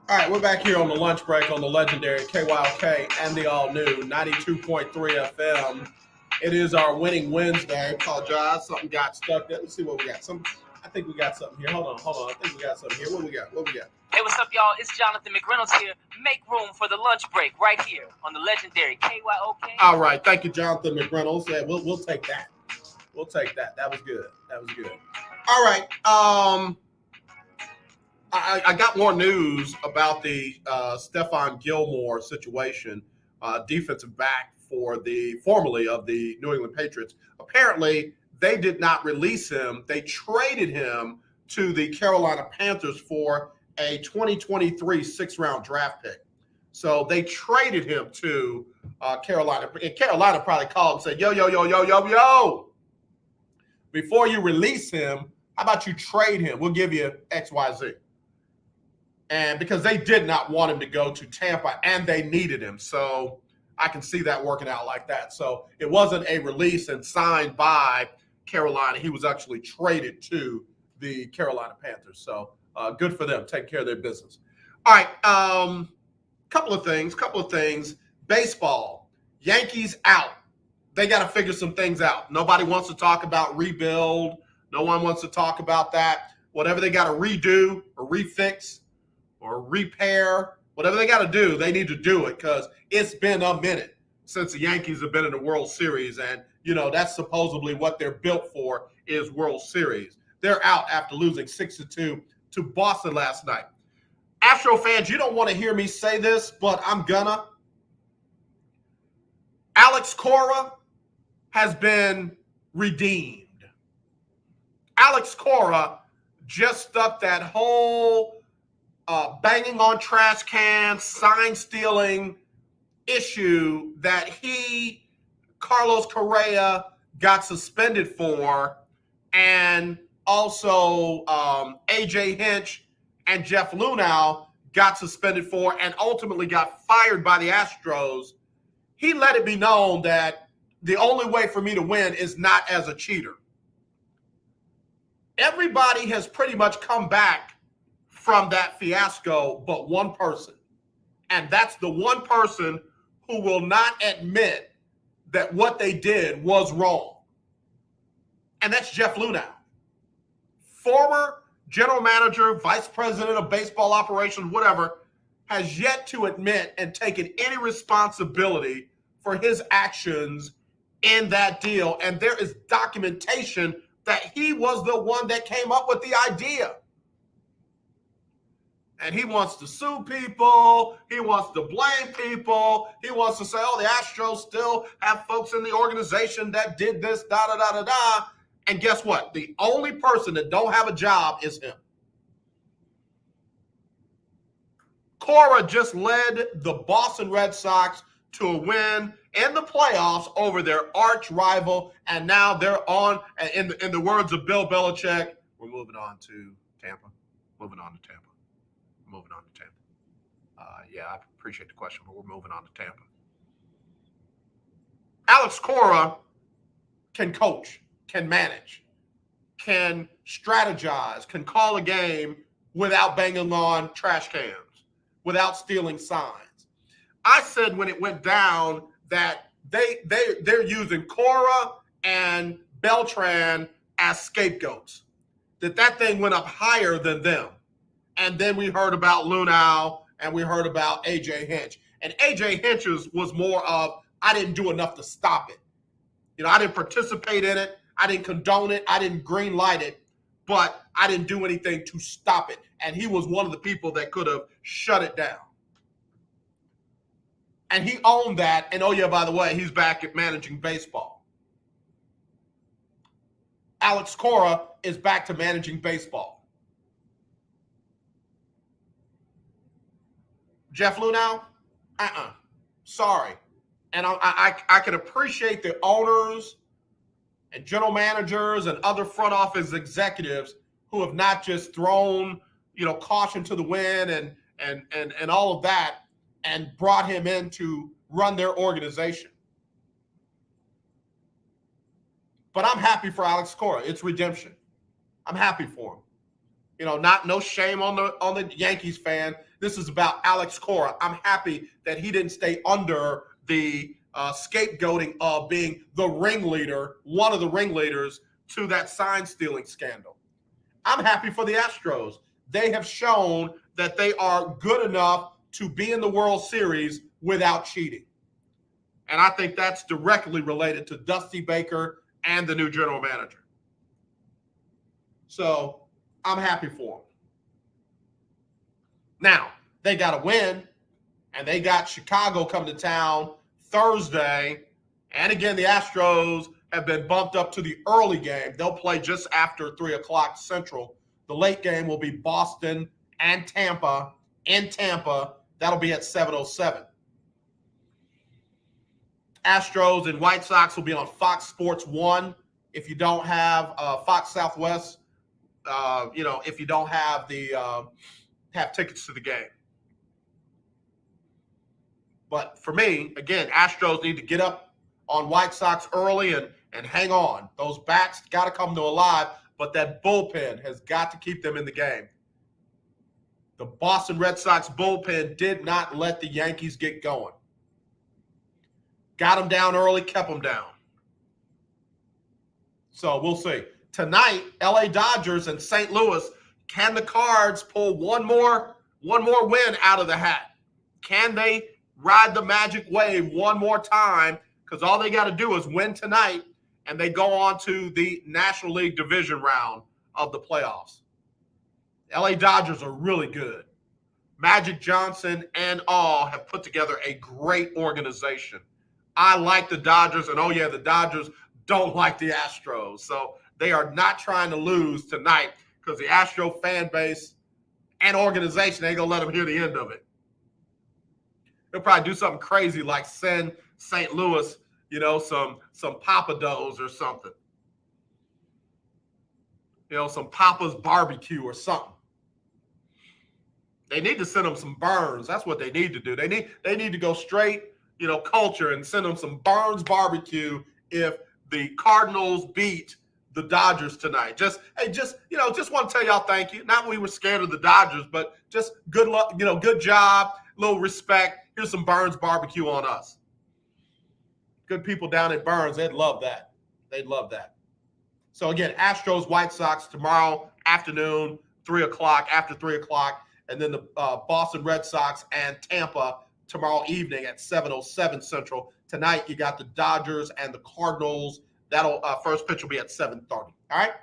All right, we're back here on the lunch break on the legendary KYOK and the all-new 92.3 FM. It is our winning Wednesday. Apologize, something got stuck there. Let's see what we got. I think we got something here. Hold on. I think we got something here. What we got? Hey, what's up, y'all? It's Jonathan McReynolds here. Make room for the lunch break right here on the legendary KYOK. All right, thank you, Jonathan McReynolds. Yeah, we'll take that. We'll take that. That was good. All right. I got more news about the Stephon Gilmore situation, defensive back formerly of the New England Patriots. Apparently, they did not release him. They traded him to the Carolina Panthers for a 2023 sixth-round draft pick. So they traded him to Carolina. And Carolina probably called and said, yo, before you release him, how about you trade him? We'll give you X, Y, Z. And because they did not want him to go to Tampa and they needed him. So I can see that working out like that. So it wasn't a release and signed by Carolina. He was actually traded to the Carolina Panthers. So good for them, taking care of their business. All right, couple of things. Baseball, Yankees out. They got to figure some things out. Nobody wants to talk about rebuild. No one wants to talk about that. Whatever they got to redo or refix or repair, whatever they got to do, they need to do it because it's been a minute since the Yankees have been in the World Series. And, that's supposedly what they're built for is World Series. They're out after losing 6-2 to Boston last night. Astro fans, you don't want to hear me say this, but I'm gonna. Alex Cora has been redeemed. Alex Cora just stuck that whole banging on trash cans, sign stealing issue that Carlos Correa, got suspended for, and also AJ Hinch and Jeff Luhnow got suspended for and ultimately got fired by the Astros. He let it be known that the only way for me to win is not as a cheater. Everybody has pretty much come back from that fiasco but one person. And that's the one person who will not admit that what they did was wrong. And that's Jeff Luhnow. Former general manager, vice president of baseball operations, whatever, has yet to admit and taken any responsibility for his actions in that deal. And there is documentation that he was the one that came up with the idea. And he wants to sue people. He wants to blame people. He wants to say, oh, the Astros still have folks in the organization that did this, da-da-da-da-da. And guess what? The only person that don't have a job is him. Cora just led the Boston Red Sox to a win in the playoffs over their arch rival, and now they're on, in the words of Bill Belichick, we're moving on to Tampa. Yeah, I appreciate the question, but we're moving on to Tampa. Alex Cora can coach, can manage, can strategize, can call a game without banging on trash cans, without stealing signs. I said when it went down that they're using Cora and Beltran as scapegoats, that thing went up higher than them. And then we heard about Luhnow and we heard about AJ Hinch. And A.J. Hinch's was more of, I didn't do enough to stop it. I didn't participate in it. I didn't condone it. I didn't green light it, but I didn't do anything to stop it. And he was one of the people that could have shut it down. And he owned that. And oh yeah, by the way, he's back at managing baseball. Alex Cora is back to managing baseball. Jeff Luhnow? Sorry. And I can appreciate the owners and general managers and other front office executives who have not just thrown, caution to the wind and all of that and brought him in to run their organization. But I'm happy for Alex Cora. It's redemption. I'm happy for him. No shame on the Yankees fan. This is about Alex Cora. I'm happy that he didn't stay under the scapegoating of being the ringleader, one of the ringleaders to that sign stealing scandal. I'm happy for the Astros. They have shown that they are good enough to be in the World Series without cheating. And I think that's directly related to Dusty Baker and the new general manager. So I'm happy for them. Now, they got to win, and they got Chicago coming to town Thursday. And again, the Astros have been bumped up to the early game. They'll play just after 3 o'clock Central. The late game will be Boston and Tampa in Tampa. That'll be at 7:07. Astros and White Sox will be on Fox Sports 1. If you don't have Fox Southwest, if you don't have have tickets to the game. But for me, again, Astros need to get up on White Sox early and hang on. Those bats got to come to alive, but that bullpen has got to keep them in the game. The Boston Red Sox bullpen did not let the Yankees get going. Got them down early, kept them down. So we'll see. Tonight, LA Dodgers and St. Louis, can the Cards pull one more win out of the hat? Can they ride the magic wave one more time? Because all they got to do is win tonight, and they go on to the National League Division round of the playoffs. LA Dodgers are really good. Magic Johnson and all have put together a great organization. I like the Dodgers, and oh yeah, the Dodgers don't like the Astros. So they are not trying to lose tonight because the Astro fan base and organization ain't going to let them hear the end of it. They'll probably do something crazy like send St. Louis, some Papa Do's or something. Some Papa's barbecue or something. They need to send them some Burns. That's what they need to do. They need to go straight, culture and send them some Burns barbecue if the Cardinals beat the Dodgers tonight. Just want to tell y'all thank you. Not we were scared of the Dodgers, but just good luck, good job, little respect. Here's some Burns barbecue on us. Good people down at Burns, they'd love that. They'd love that. So again, Astros, White Sox tomorrow afternoon, 3 o'clock, after 3 o'clock, and then the Boston Red Sox and Tampa tomorrow evening at 7:07 Central. Tonight, you got the Dodgers and the Cardinals. That'll first pitch will be at 7:30. All right.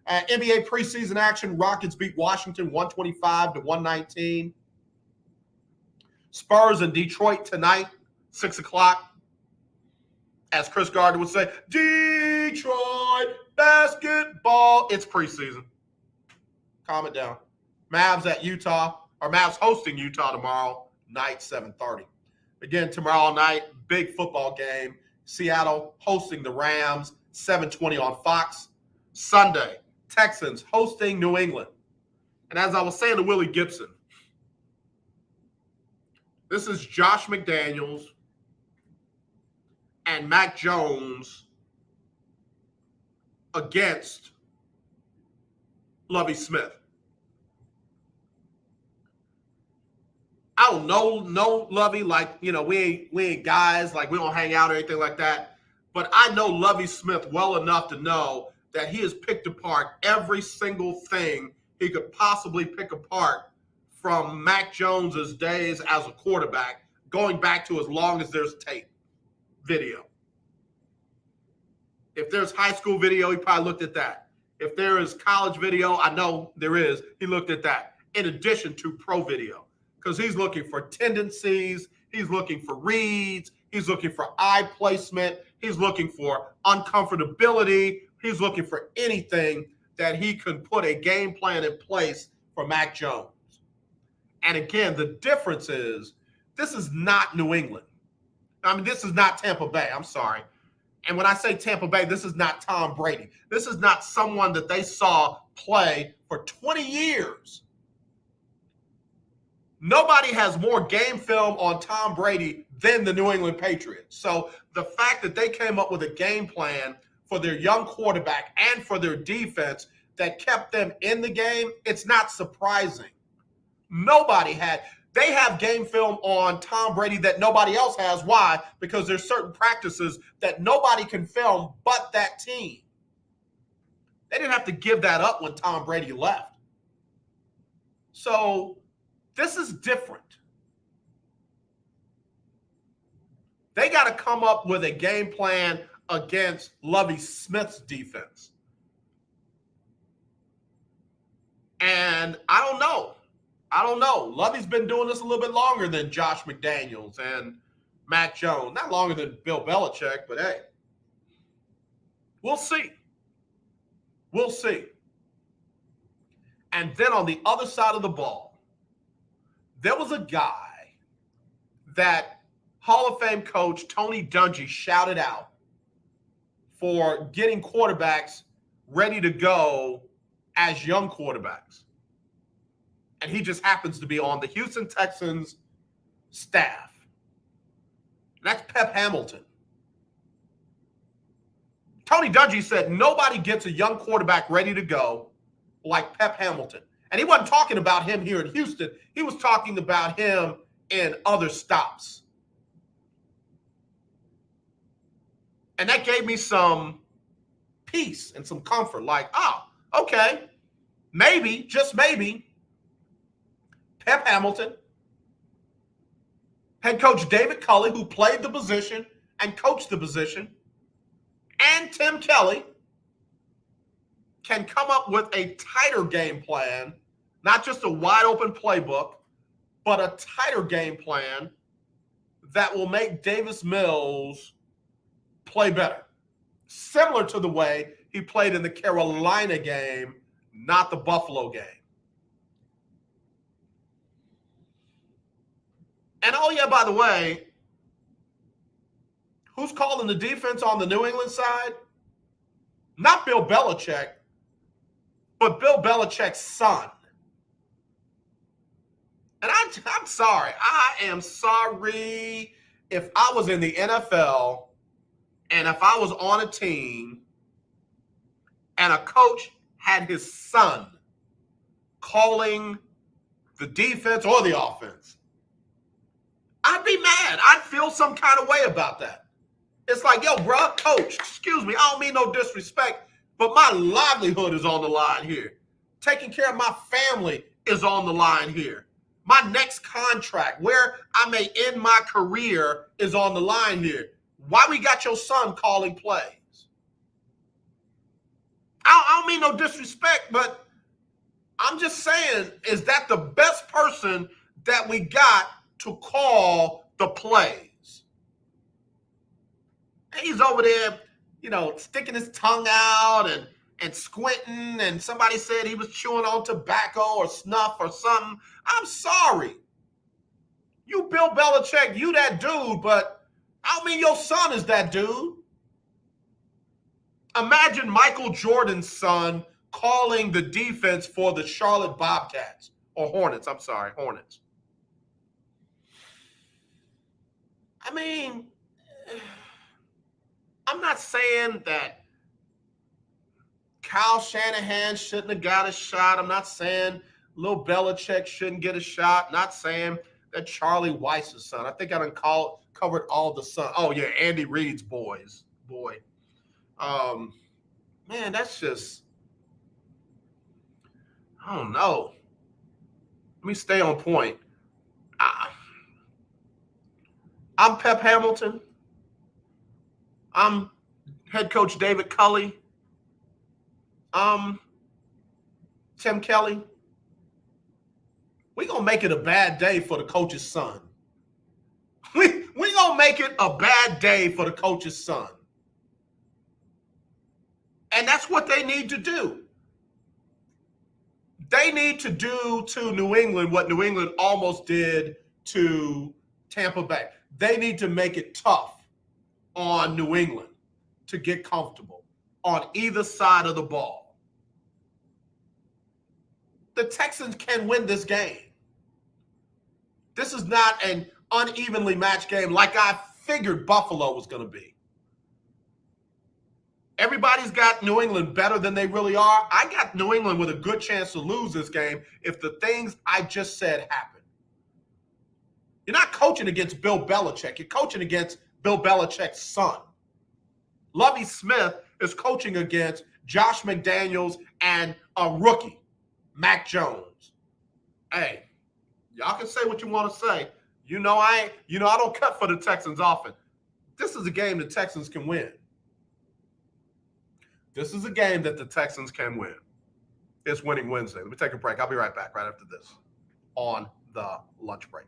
NBA preseason action. Rockets beat Washington 125-119. Spurs and Detroit tonight, 6 o'clock. As Chris Gardner would say, Detroit basketball. It's preseason. Calm it down. Mavs at Utah, or Mavs hosting Utah tomorrow night, 7:30. Again, tomorrow night, big football game. Seattle hosting the Rams, 7:20 on Fox. Sunday, Texans hosting New England. And as I was saying to Willie Gibson, this is Josh McDaniels and Mac Jones against Lovie Smith. I don't know Lovie, like, we ain't guys, like we don't hang out or anything like that. But I know Lovie Smith well enough to know that he has picked apart every single thing he could possibly pick apart from Mac Jones's days as a quarterback going back to as long as there's tape video. If there's high school video, he probably looked at that. If there is college video, I know there is, he looked at that, in addition to pro video, because he's looking for tendencies, he's looking for reads, he's looking for eye placement, he's looking for uncomfortability, he's looking for anything that he can put a game plan in place for Mac Jones. And again, the difference is this is not New England. I mean, this is not Tampa Bay. I'm sorry. And when I say Tampa Bay, this is not Tom Brady. This is not someone that they saw play for 20 years. Nobody has more game film on Tom Brady than the New England Patriots. So the fact that they came up with a game plan for their young quarterback and for their defense that kept them in the game, it's not surprising. Nobody had. They have game film on Tom Brady that nobody else has. Why? Because there's certain practices that nobody can film but that team. They didn't have to give that up when Tom Brady left. So this is different. They got to come up with a game plan against Lovie Smith's defense. And I don't know. Lovey's been doing this a little bit longer than Josh McDaniels and Mac Jones. Not longer than Bill Belichick, but hey, we'll see. We'll see. And then on the other side of the ball, there was a guy that Hall of Fame coach Tony Dungy shouted out for getting quarterbacks ready to go as young quarterbacks. And he just happens to be on the Houston Texans staff. That's Pep Hamilton. Tony Dungy said nobody gets a young quarterback ready to go like Pep Hamilton. And he wasn't talking about him here in Houston. He was talking about him in other stops. And that gave me some peace and some comfort. Like, oh, okay, maybe, just maybe, Pep Hamilton, head coach David Culley, who played the position and coached the position, and Tim Kelly can come up with a tighter game plan, not just a wide open playbook, but a tighter game plan that will make Davis Mills play better. Similar to the way he played in the Carolina game, not the Buffalo game. And oh yeah, by the way, who's calling the defense on the New England side? Not Bill Belichick, but Bill Belichick's son. And I'm sorry. I am sorry if I was in the NFL and if I was on a team and a coach had his son calling the defense or the offense. I'd be mad. I'd feel some kind of way about that. It's like, yo, bro, coach, excuse me, I don't mean no disrespect, but my livelihood is on the line here. Taking care of my family is on the line here. My next contract, where I may end my career, is on the line here. Why we got your son calling plays? I don't mean no disrespect, but I'm just saying, is that the best person that we got to call the plays? And he's over there, sticking his tongue out and squinting, and somebody said he was chewing on tobacco or snuff or something. I'm sorry. You Bill Belichick, you that dude, but I don't mean your son is that dude. Imagine Michael Jordan's son calling the defense for the Charlotte Bobcats, or Hornets, Hornets. I mean, I'm not saying that Kyle Shanahan shouldn't have got a shot. I'm not saying Lil Belichick shouldn't get a shot. Not saying that Charlie Weiss's son. I think I done covered all the sons. Oh, yeah, Andy Reid's boy. Man, that's just, I don't know. Let me stay on point. I'm Pep Hamilton. I'm head coach David Culley. I'm Tim Kelly. We're going to make it a bad day for the coach's son. We're going to make it a bad day for the coach's son. And that's what they need to do. They need to do to New England what New England almost did to Tampa Bay. They need to make it tough on New England to get comfortable on either side of the ball. The Texans can win this game. This is not an unevenly matched game like I figured Buffalo was going to be. Everybody's got New England better than they really are. I got New England with a good chance to lose this game if the things I just said happen. You're not coaching against Bill Belichick. You're coaching against Bill Belichick's son. Lovie Smith is coaching against Josh McDaniels and a rookie, Mac Jones. Hey, y'all can say what you want to say. I don't cut for the Texans often. This is a game the Texans can win. This is a game that the Texans can win. It's Winning Wednesday. Let me take a break. I'll be right back right after this on the lunch break.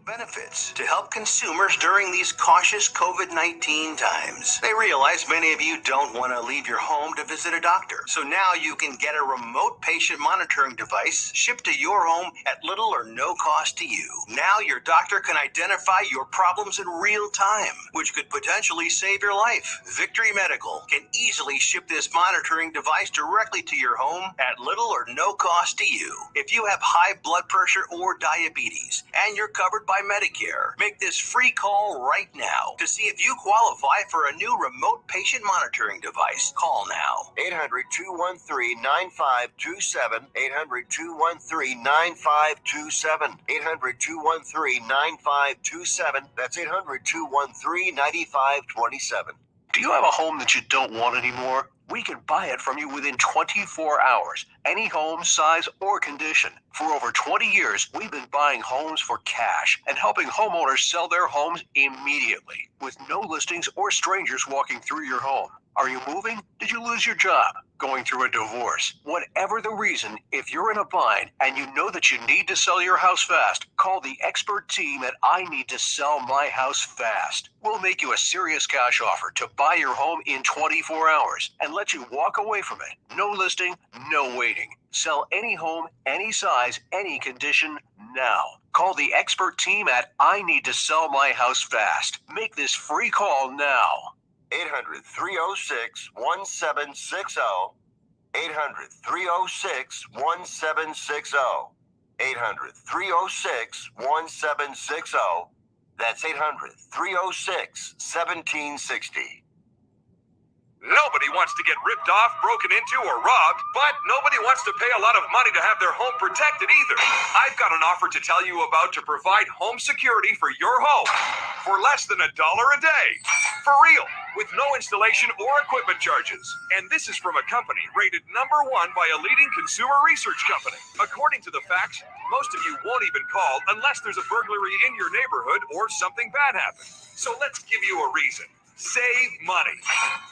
Benefits to help consumers during these cautious COVID-19 times. They realize many of you don't want to leave your home to visit a doctor. So now you can get a remote patient monitoring device shipped to your home at little or no cost to you. Now your doctor can identify your problems in real time, which could potentially save your life. Victory Medical can easily ship this monitoring device directly to your home at little or no cost to you. If you have high blood pressure or diabetes and you're covered by Medicare, make this free call right now to see if you qualify for a new remote patient monitoring device. Call now. 800-213-9527. 800-213-9527. 800-213-9527. That's 800-213-9527. Do you have a home that you don't want anymore? We can buy it from you within 24 hours. Any home, size, or condition. For over 20 years, we've been buying homes for cash and helping homeowners sell their homes immediately with no listings or strangers walking through your home. Are you moving? Did you lose your job? Going through a divorce? Whatever the reason, if you're in a bind and you know that you need to sell your house fast, call the expert team at I Need to Sell My House Fast. We'll make you a serious cash offer to buy your home in 24 hours and let you walk away from it. No listing, no waiting. Sell any home, any size, any condition now. Call the expert team at I Need to Sell My House Fast. Make this free call now. 800-306-1760. 800-306-1760. 800-306-1760. That's 800-306-1760. Nobody wants to get ripped off, broken into, or robbed, but nobody wants to pay a lot of money to have their home protected either. I've got an offer to tell you about to provide home security for your home for less than $1 a day. For real, with no installation or equipment charges. And this is from a company rated #1 by a leading consumer research company. According to the facts, most of you won't even call unless there's a burglary in your neighborhood or something bad happens. So let's give you a reason. Save money.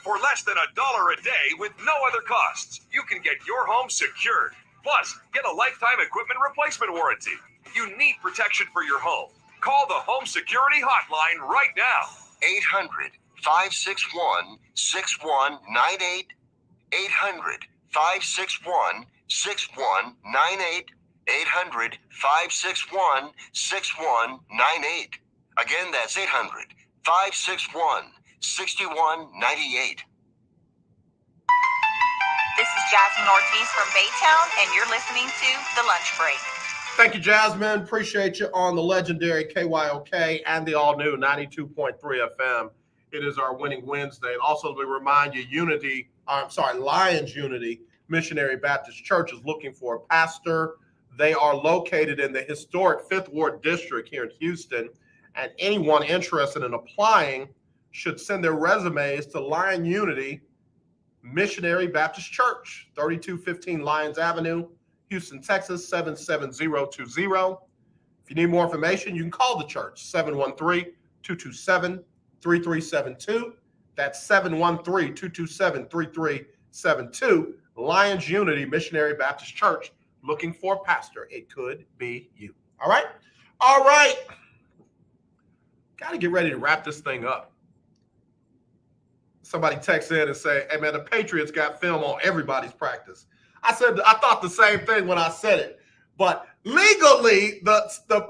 For less than $1 a day with no other costs, you can get your home secured. Plus, get a lifetime equipment replacement warranty. You need protection for your home. Call the Home Security Hotline right now. 800-561-6198. 800-561-6198. 800-561-6198. Again, that's 800-561-6198. This is Jasmine Ortiz from Baytown, and you're listening to The Lunch Break. Thank you, Jasmine. Appreciate you on the legendary KYOK and the all-new 92.3 FM. It is our Winning Wednesday. And also, we remind you, Lions Unity Missionary Baptist Church is looking for a pastor. They are located in the historic 5th Ward District here in Houston. And anyone interested in applying should send their resumes to Lion Unity Missionary Baptist Church, 3215 Lyons Avenue, Houston, Texas, 77020. If you need more information, you can call the church, 713-227-3372. That's 713-227-3372. Lions Unity Missionary Baptist Church, looking for a pastor. It could be you. All right? All right. Got to get ready to wrap this thing up. Somebody texts in and say, hey, man, the Patriots got film on everybody's practice. I thought the same thing when I said it. But legally, the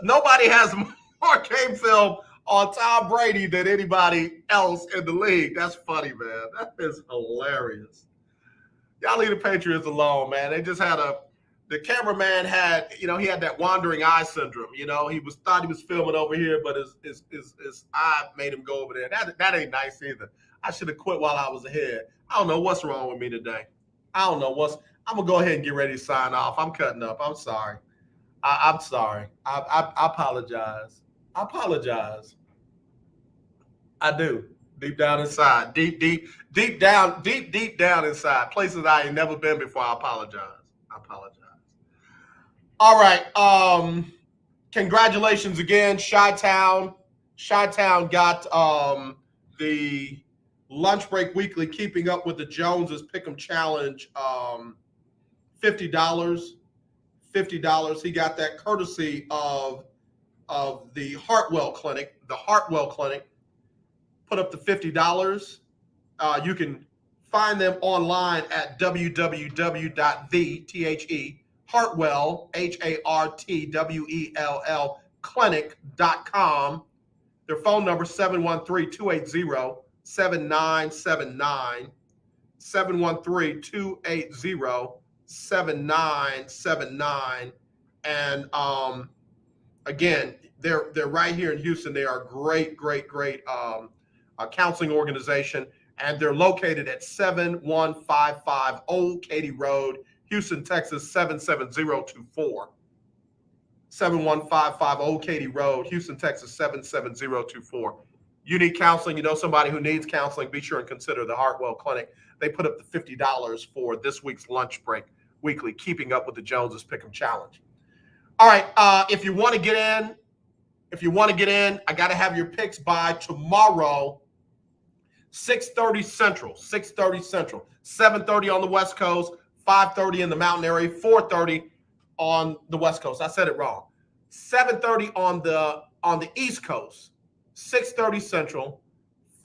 nobody has more game film on Tom Brady than anybody else in the league. That's funny, man. That is hilarious. Y'all leave the Patriots alone, man. They just had the cameraman had, he had that wandering eye syndrome. He thought he was filming over here, but his eye made him go over there. That ain't nice either. I should have quit while I was ahead. I don't know what's wrong with me today. I'm going to go ahead and get ready to sign off. I'm cutting up. I'm sorry. I'm sorry. I apologize. I apologize. I do. Deep down inside. Deep down inside. Places I ain't never been before. I apologize. All right. Congratulations again, Chi-Town. Chi-Town got the Lunch Break Weekly Keeping Up with the Joneses Pick'em Challenge, $50. $50. He got that courtesy of the Hartwell Clinic. The Hartwell Clinic put up the $50. You can find them online at www.Hartwell, HARTWELL clinic.com. Their phone number 713-280-7979. 713-280-7979. And again, they're right here in Houston. They are a great counseling organization, and they're located at 7155 Old Katy Road, Houston, Texas 77024. 7155 Old Katy Road, Houston, Texas 77024. You need counseling, somebody who needs counseling, be sure and consider the Hartwell Clinic. They put up the $50 for this week's Lunch Break Weekly, Keeping Up with the Joneses Pick'em Challenge. All right, if you want to get in, I got to have your picks by tomorrow, 6:30 Central, 7:30 on the West Coast, 5:30 in the Mountain area, 4:30 on the West Coast. I said it wrong. 7:30 on the East Coast, 6:30 Central,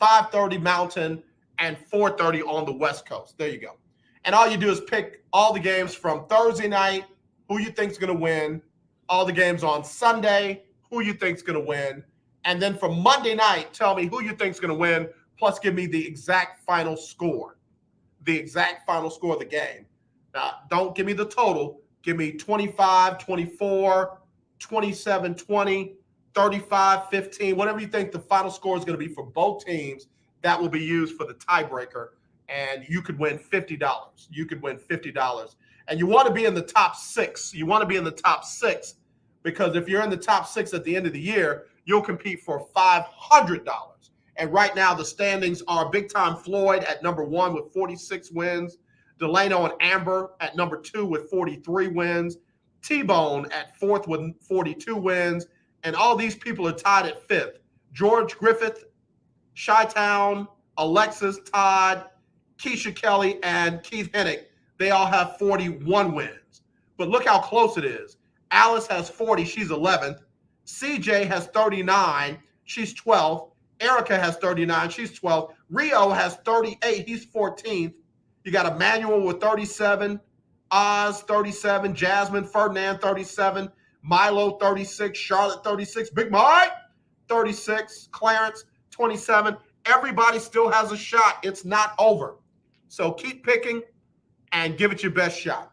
5:30 Mountain, and 4:30 on the West Coast. There you go. And all you do is pick all the games from Thursday night, who you think's going to win, all the games on Sunday, who you think's going to win, and then for Monday night, tell me who you think's going to win, plus give me the exact final score. The exact final score of the game. Now, don't give me the total. Give me 25, 24, 27, 20, 35, 15, whatever you think the final score is going to be for both teams. That will be used for the tiebreaker, and you could win $50. You could win $50. And you want to be in the top six. You want to be in the top six, because if you're in the top six at the end of the year, you'll compete for $500. And right now the standings are Big Time Floyd at number 1 with 46 wins. Delano and Amber at number 2 with 43 wins. T-Bone at 4th with 42 wins. And all these people are tied at 5th. George Griffith, Chi-Town, Alexis, Todd, Keisha Kelly, and Keith Hennick, they all have 41 wins. But look how close it is. Alice has 40, she's 11th. CJ has 39, she's 12th. Erica has 39, she's 12th. Rio has 38, he's 14th. You got Emmanuel with 37, Oz 37, Jasmine, Ferdinand 37, Milo 36, Charlotte 36, Big Mike 36, Clarence 27. Everybody still has a shot. It's not over. So keep picking and give it your best shot.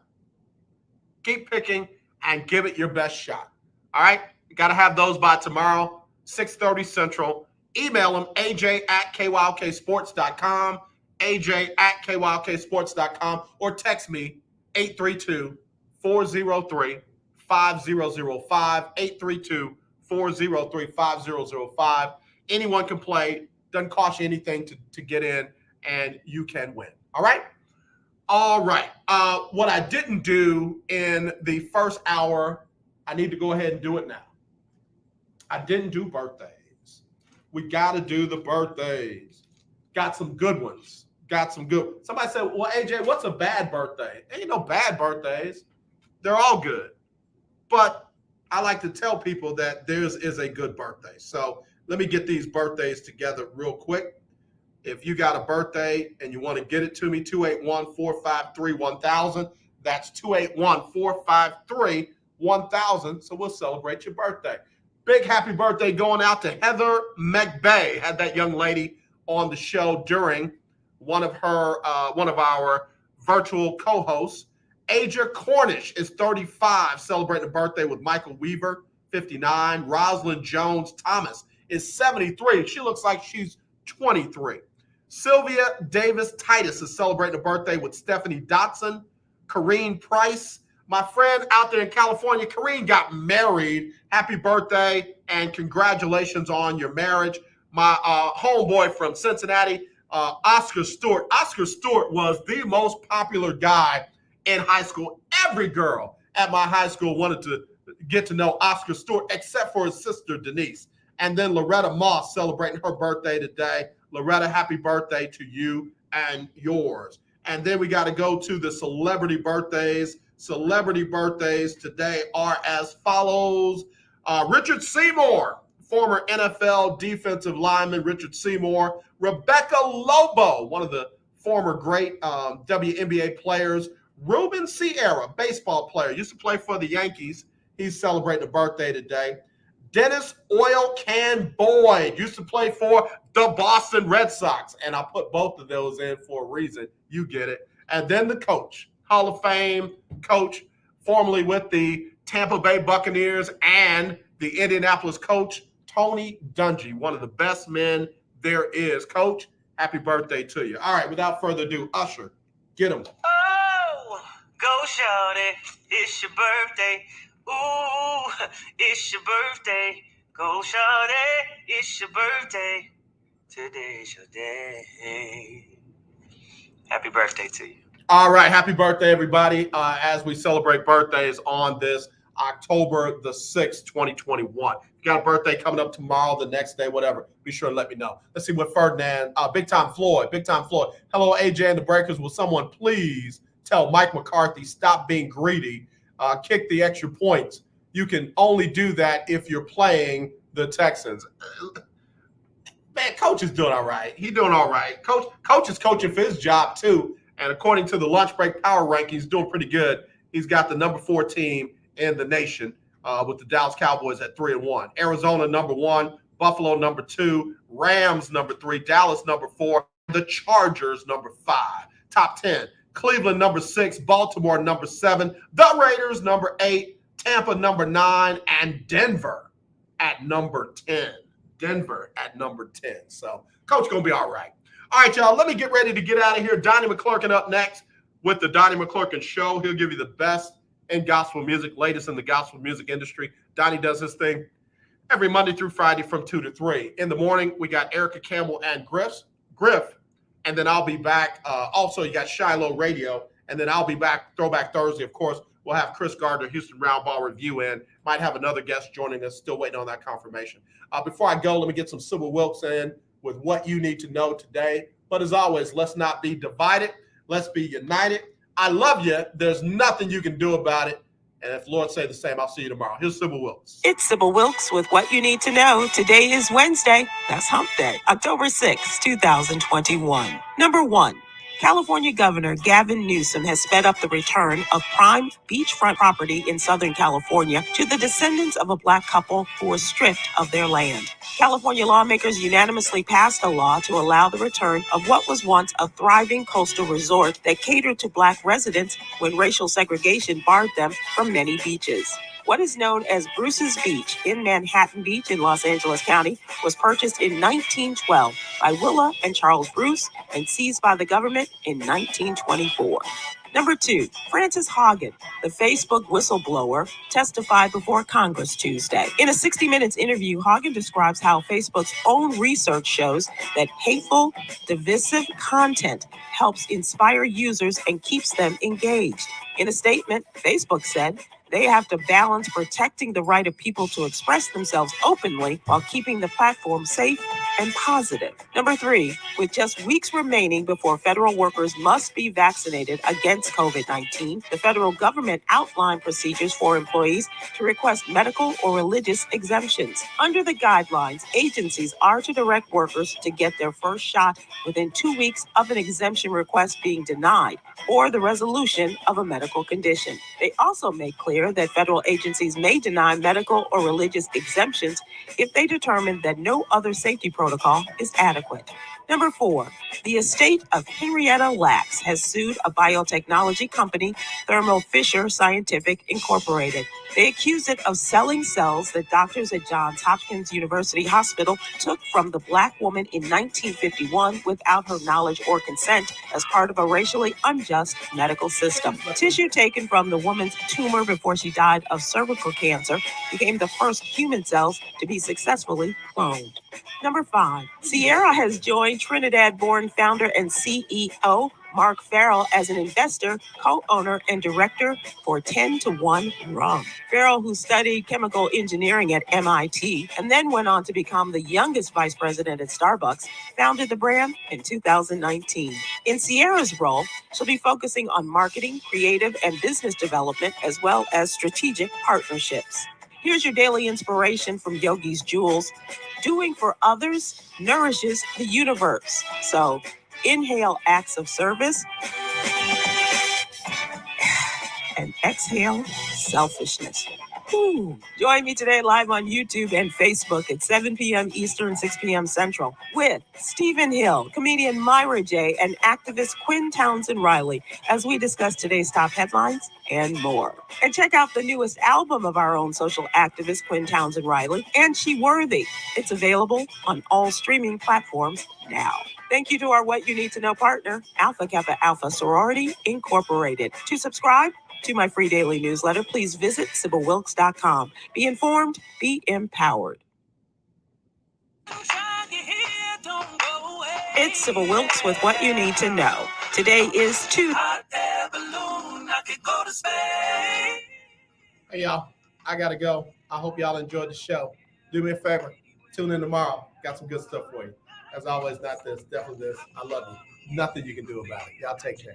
Keep picking and give it your best shot. All right? You got to have those by tomorrow, 6:30 Central. Email them, aj@kylksports.com, aj@kylksports.com, or text me, 832-403-5005, 832-403-5005. Anyone can play. Doesn't cost you anything to get in, and you can win. All right? All right. What I didn't do in the first hour, I need to go ahead and do it now. I didn't do birthdays. We got to do the birthdays. Got some good ones. Somebody said, well, AJ, what's a bad birthday? Ain't no bad birthdays. They're all good. But I like to tell people that theirs is a good birthday. So let me get these birthdays together real quick. If you got a birthday and you want to get it to me, 281-453-1000. That's 281-453-1000. So we'll celebrate your birthday. Big happy birthday going out to Heather McBay. Had that young lady on the show during one of our virtual co-hosts. Aja Cornish is 35, celebrating a birthday with Michael Weaver, 59. Rosalind Jones Thomas is 73. She looks like she's 23. Sylvia Davis Titus is celebrating a birthday with Stephanie Dotson. Kareen Price, my friend out there in California, Kareen got married. Happy birthday and congratulations on your marriage. My homeboy from Cincinnati, Oscar Stewart. Oscar Stewart was the most popular guy in high school. Every girl at my high school wanted to get to know Oscar Stewart, except for his sister, Denise. And then Loretta Moss celebrating her birthday today. Loretta, happy birthday to you and yours. And then we got to go to the celebrity birthdays. Celebrity birthdays today are as follows. Richard Seymour, former NFL defensive lineman Richard Seymour. Rebecca Lobo, one of the former great WNBA players. Ruben Sierra, baseball player, used to play for the Yankees. He's celebrating a birthday today. Dennis Oil Can Boyd used to play for the Boston Red Sox. And I put both of those in for a reason. You get it. And then the coach, Hall of Fame coach, formerly with the Tampa Bay Buccaneers and the Indianapolis coach, Tony Dungy, one of the best men there is. Coach, happy birthday to you. All right, without further ado, Usher, get him. Oh, go shawty, it's your birthday. Ooh, it's your birthday. Go shawty, it's your birthday. Today's your day. Happy birthday to you. All right, happy birthday, everybody, as we celebrate birthdays on this October the 6th, 2021. If you got a birthday coming up tomorrow, the next day, whatever, be sure to let me know. Let's see what Ferdinand, Big Time Floyd. Hello, AJ and the Breakers. Will someone please tell Mike McCarthy stop being greedy, kick the extra points? You can only do that if you're playing the Texans. Man, Coach is doing all right. He's doing all right. Coach is coaching for his job, too. And according to the Lunch Break Power Rankings, doing pretty good. He's got the number 4 team in the nation with the Dallas Cowboys at 3-1. Arizona, number 1. Buffalo, number 2. Rams, number 3. Dallas, number 4. The Chargers, number 5. Top 10. Cleveland, number 6. Baltimore, number 7. The Raiders, number 8. Tampa, number 9. And Denver at number 10. So Coach going to be all right. All right, y'all, let me get ready to get out of here. Donnie McClurkin up next with the Donnie McClurkin Show. He'll give you the best in gospel music, latest in the gospel music industry. Donnie does his thing every Monday through Friday from 2 to 3. In the morning, we got Erica Campbell and Griff. And then I'll be back. Also, you got Shiloh Radio. And then I'll be back Throwback Thursday, of course. We'll have Chris Gardner, Houston Roundball Review in. Might have another guest joining us. Still waiting on that confirmation. Before I go, let me get some Sybil Wilkes in with what you need to know today. But as always, let's not be divided. Let's be united. I love you. There's nothing you can do about it. And if Lord say the same, I'll see you tomorrow. Here's Sybil Wilkes. It's Sybil Wilkes with what you need to know. Today is Wednesday. That's Hump Day, October 6, 2021. Number 1. California Governor Gavin Newsom has sped up the return of prime beachfront property in Southern California to the descendants of a Black couple who were stripped of their land. California lawmakers unanimously passed a law to allow the return of what was once a thriving coastal resort that catered to Black residents when racial segregation barred them from many beaches. What is known as Bruce's Beach in Manhattan Beach in Los Angeles County was purchased in 1912 by Willa and Charles Bruce and seized by the government in 1924. Number 2, Frances Haugen, the Facebook whistleblower, testified before Congress Tuesday. In a 60 Minutes interview, Haugen describes how Facebook's own research shows that hateful, divisive content helps inspire users and keeps them engaged. In a statement, Facebook said, they have to balance protecting the right of people to express themselves openly while keeping the platform safe and positive. Number 3, with just weeks remaining before federal workers must be vaccinated against COVID-19, the federal government outlined procedures for employees to request medical or religious exemptions. Under the guidelines, agencies are to direct workers to get their first shot within 2 weeks of an exemption request being denied or the resolution of a medical condition. They also make clear that federal agencies may deny medical or religious exemptions if they determine that no other safety protocol is adequate. Number 4, the estate of Henrietta Lacks has sued a biotechnology company, Thermo Fisher Scientific Incorporated. They accuse it of selling cells that doctors at Johns Hopkins University Hospital took from the Black woman in 1951 without her knowledge or consent as part of a racially unjust medical system. Tissue taken from the woman's tumor before she died of cervical cancer became the first human cells to be successfully cloned. Number 5, Sierra has joined Trinidad-born founder and CEO Mark Farrell as an investor, co-owner, and director for 10 to 1 Rum. Farrell, who studied chemical engineering at MIT and then went on to become the youngest vice president at Starbucks, founded the brand in 2019. In Sierra's role, she'll be focusing on marketing, creative, and business development, as well as strategic partnerships. Here's your daily inspiration from Yogi's Jewels. Doing for others nourishes the universe. So inhale acts of service and exhale selfishness. Ooh. Join me today live on YouTube and Facebook at 7 p.m. Eastern, 6 p.m. Central with Stephen Hill, comedian Myra J., and activist Quinn Townsend Riley as we discuss today's top headlines and more. And check out the newest album of our own social activist Quinn Townsend Riley, And She Worthy. It's available on all streaming platforms now. Thank you to our What You Need to Know partner, Alpha Kappa Alpha Sorority Incorporated. To subscribe to my free daily newsletter, please visit SybilWilkes.com. Be informed, be empowered. It's Sybil Wilkes with What You Need to Know. Today is Tuesday. Hey, y'all. I got to go. I hope y'all enjoyed the show. Do me a favor. Tune in tomorrow. Got some good stuff for you. As always, not this, definitely this. I love you. Nothing you can do about it. Y'all take care.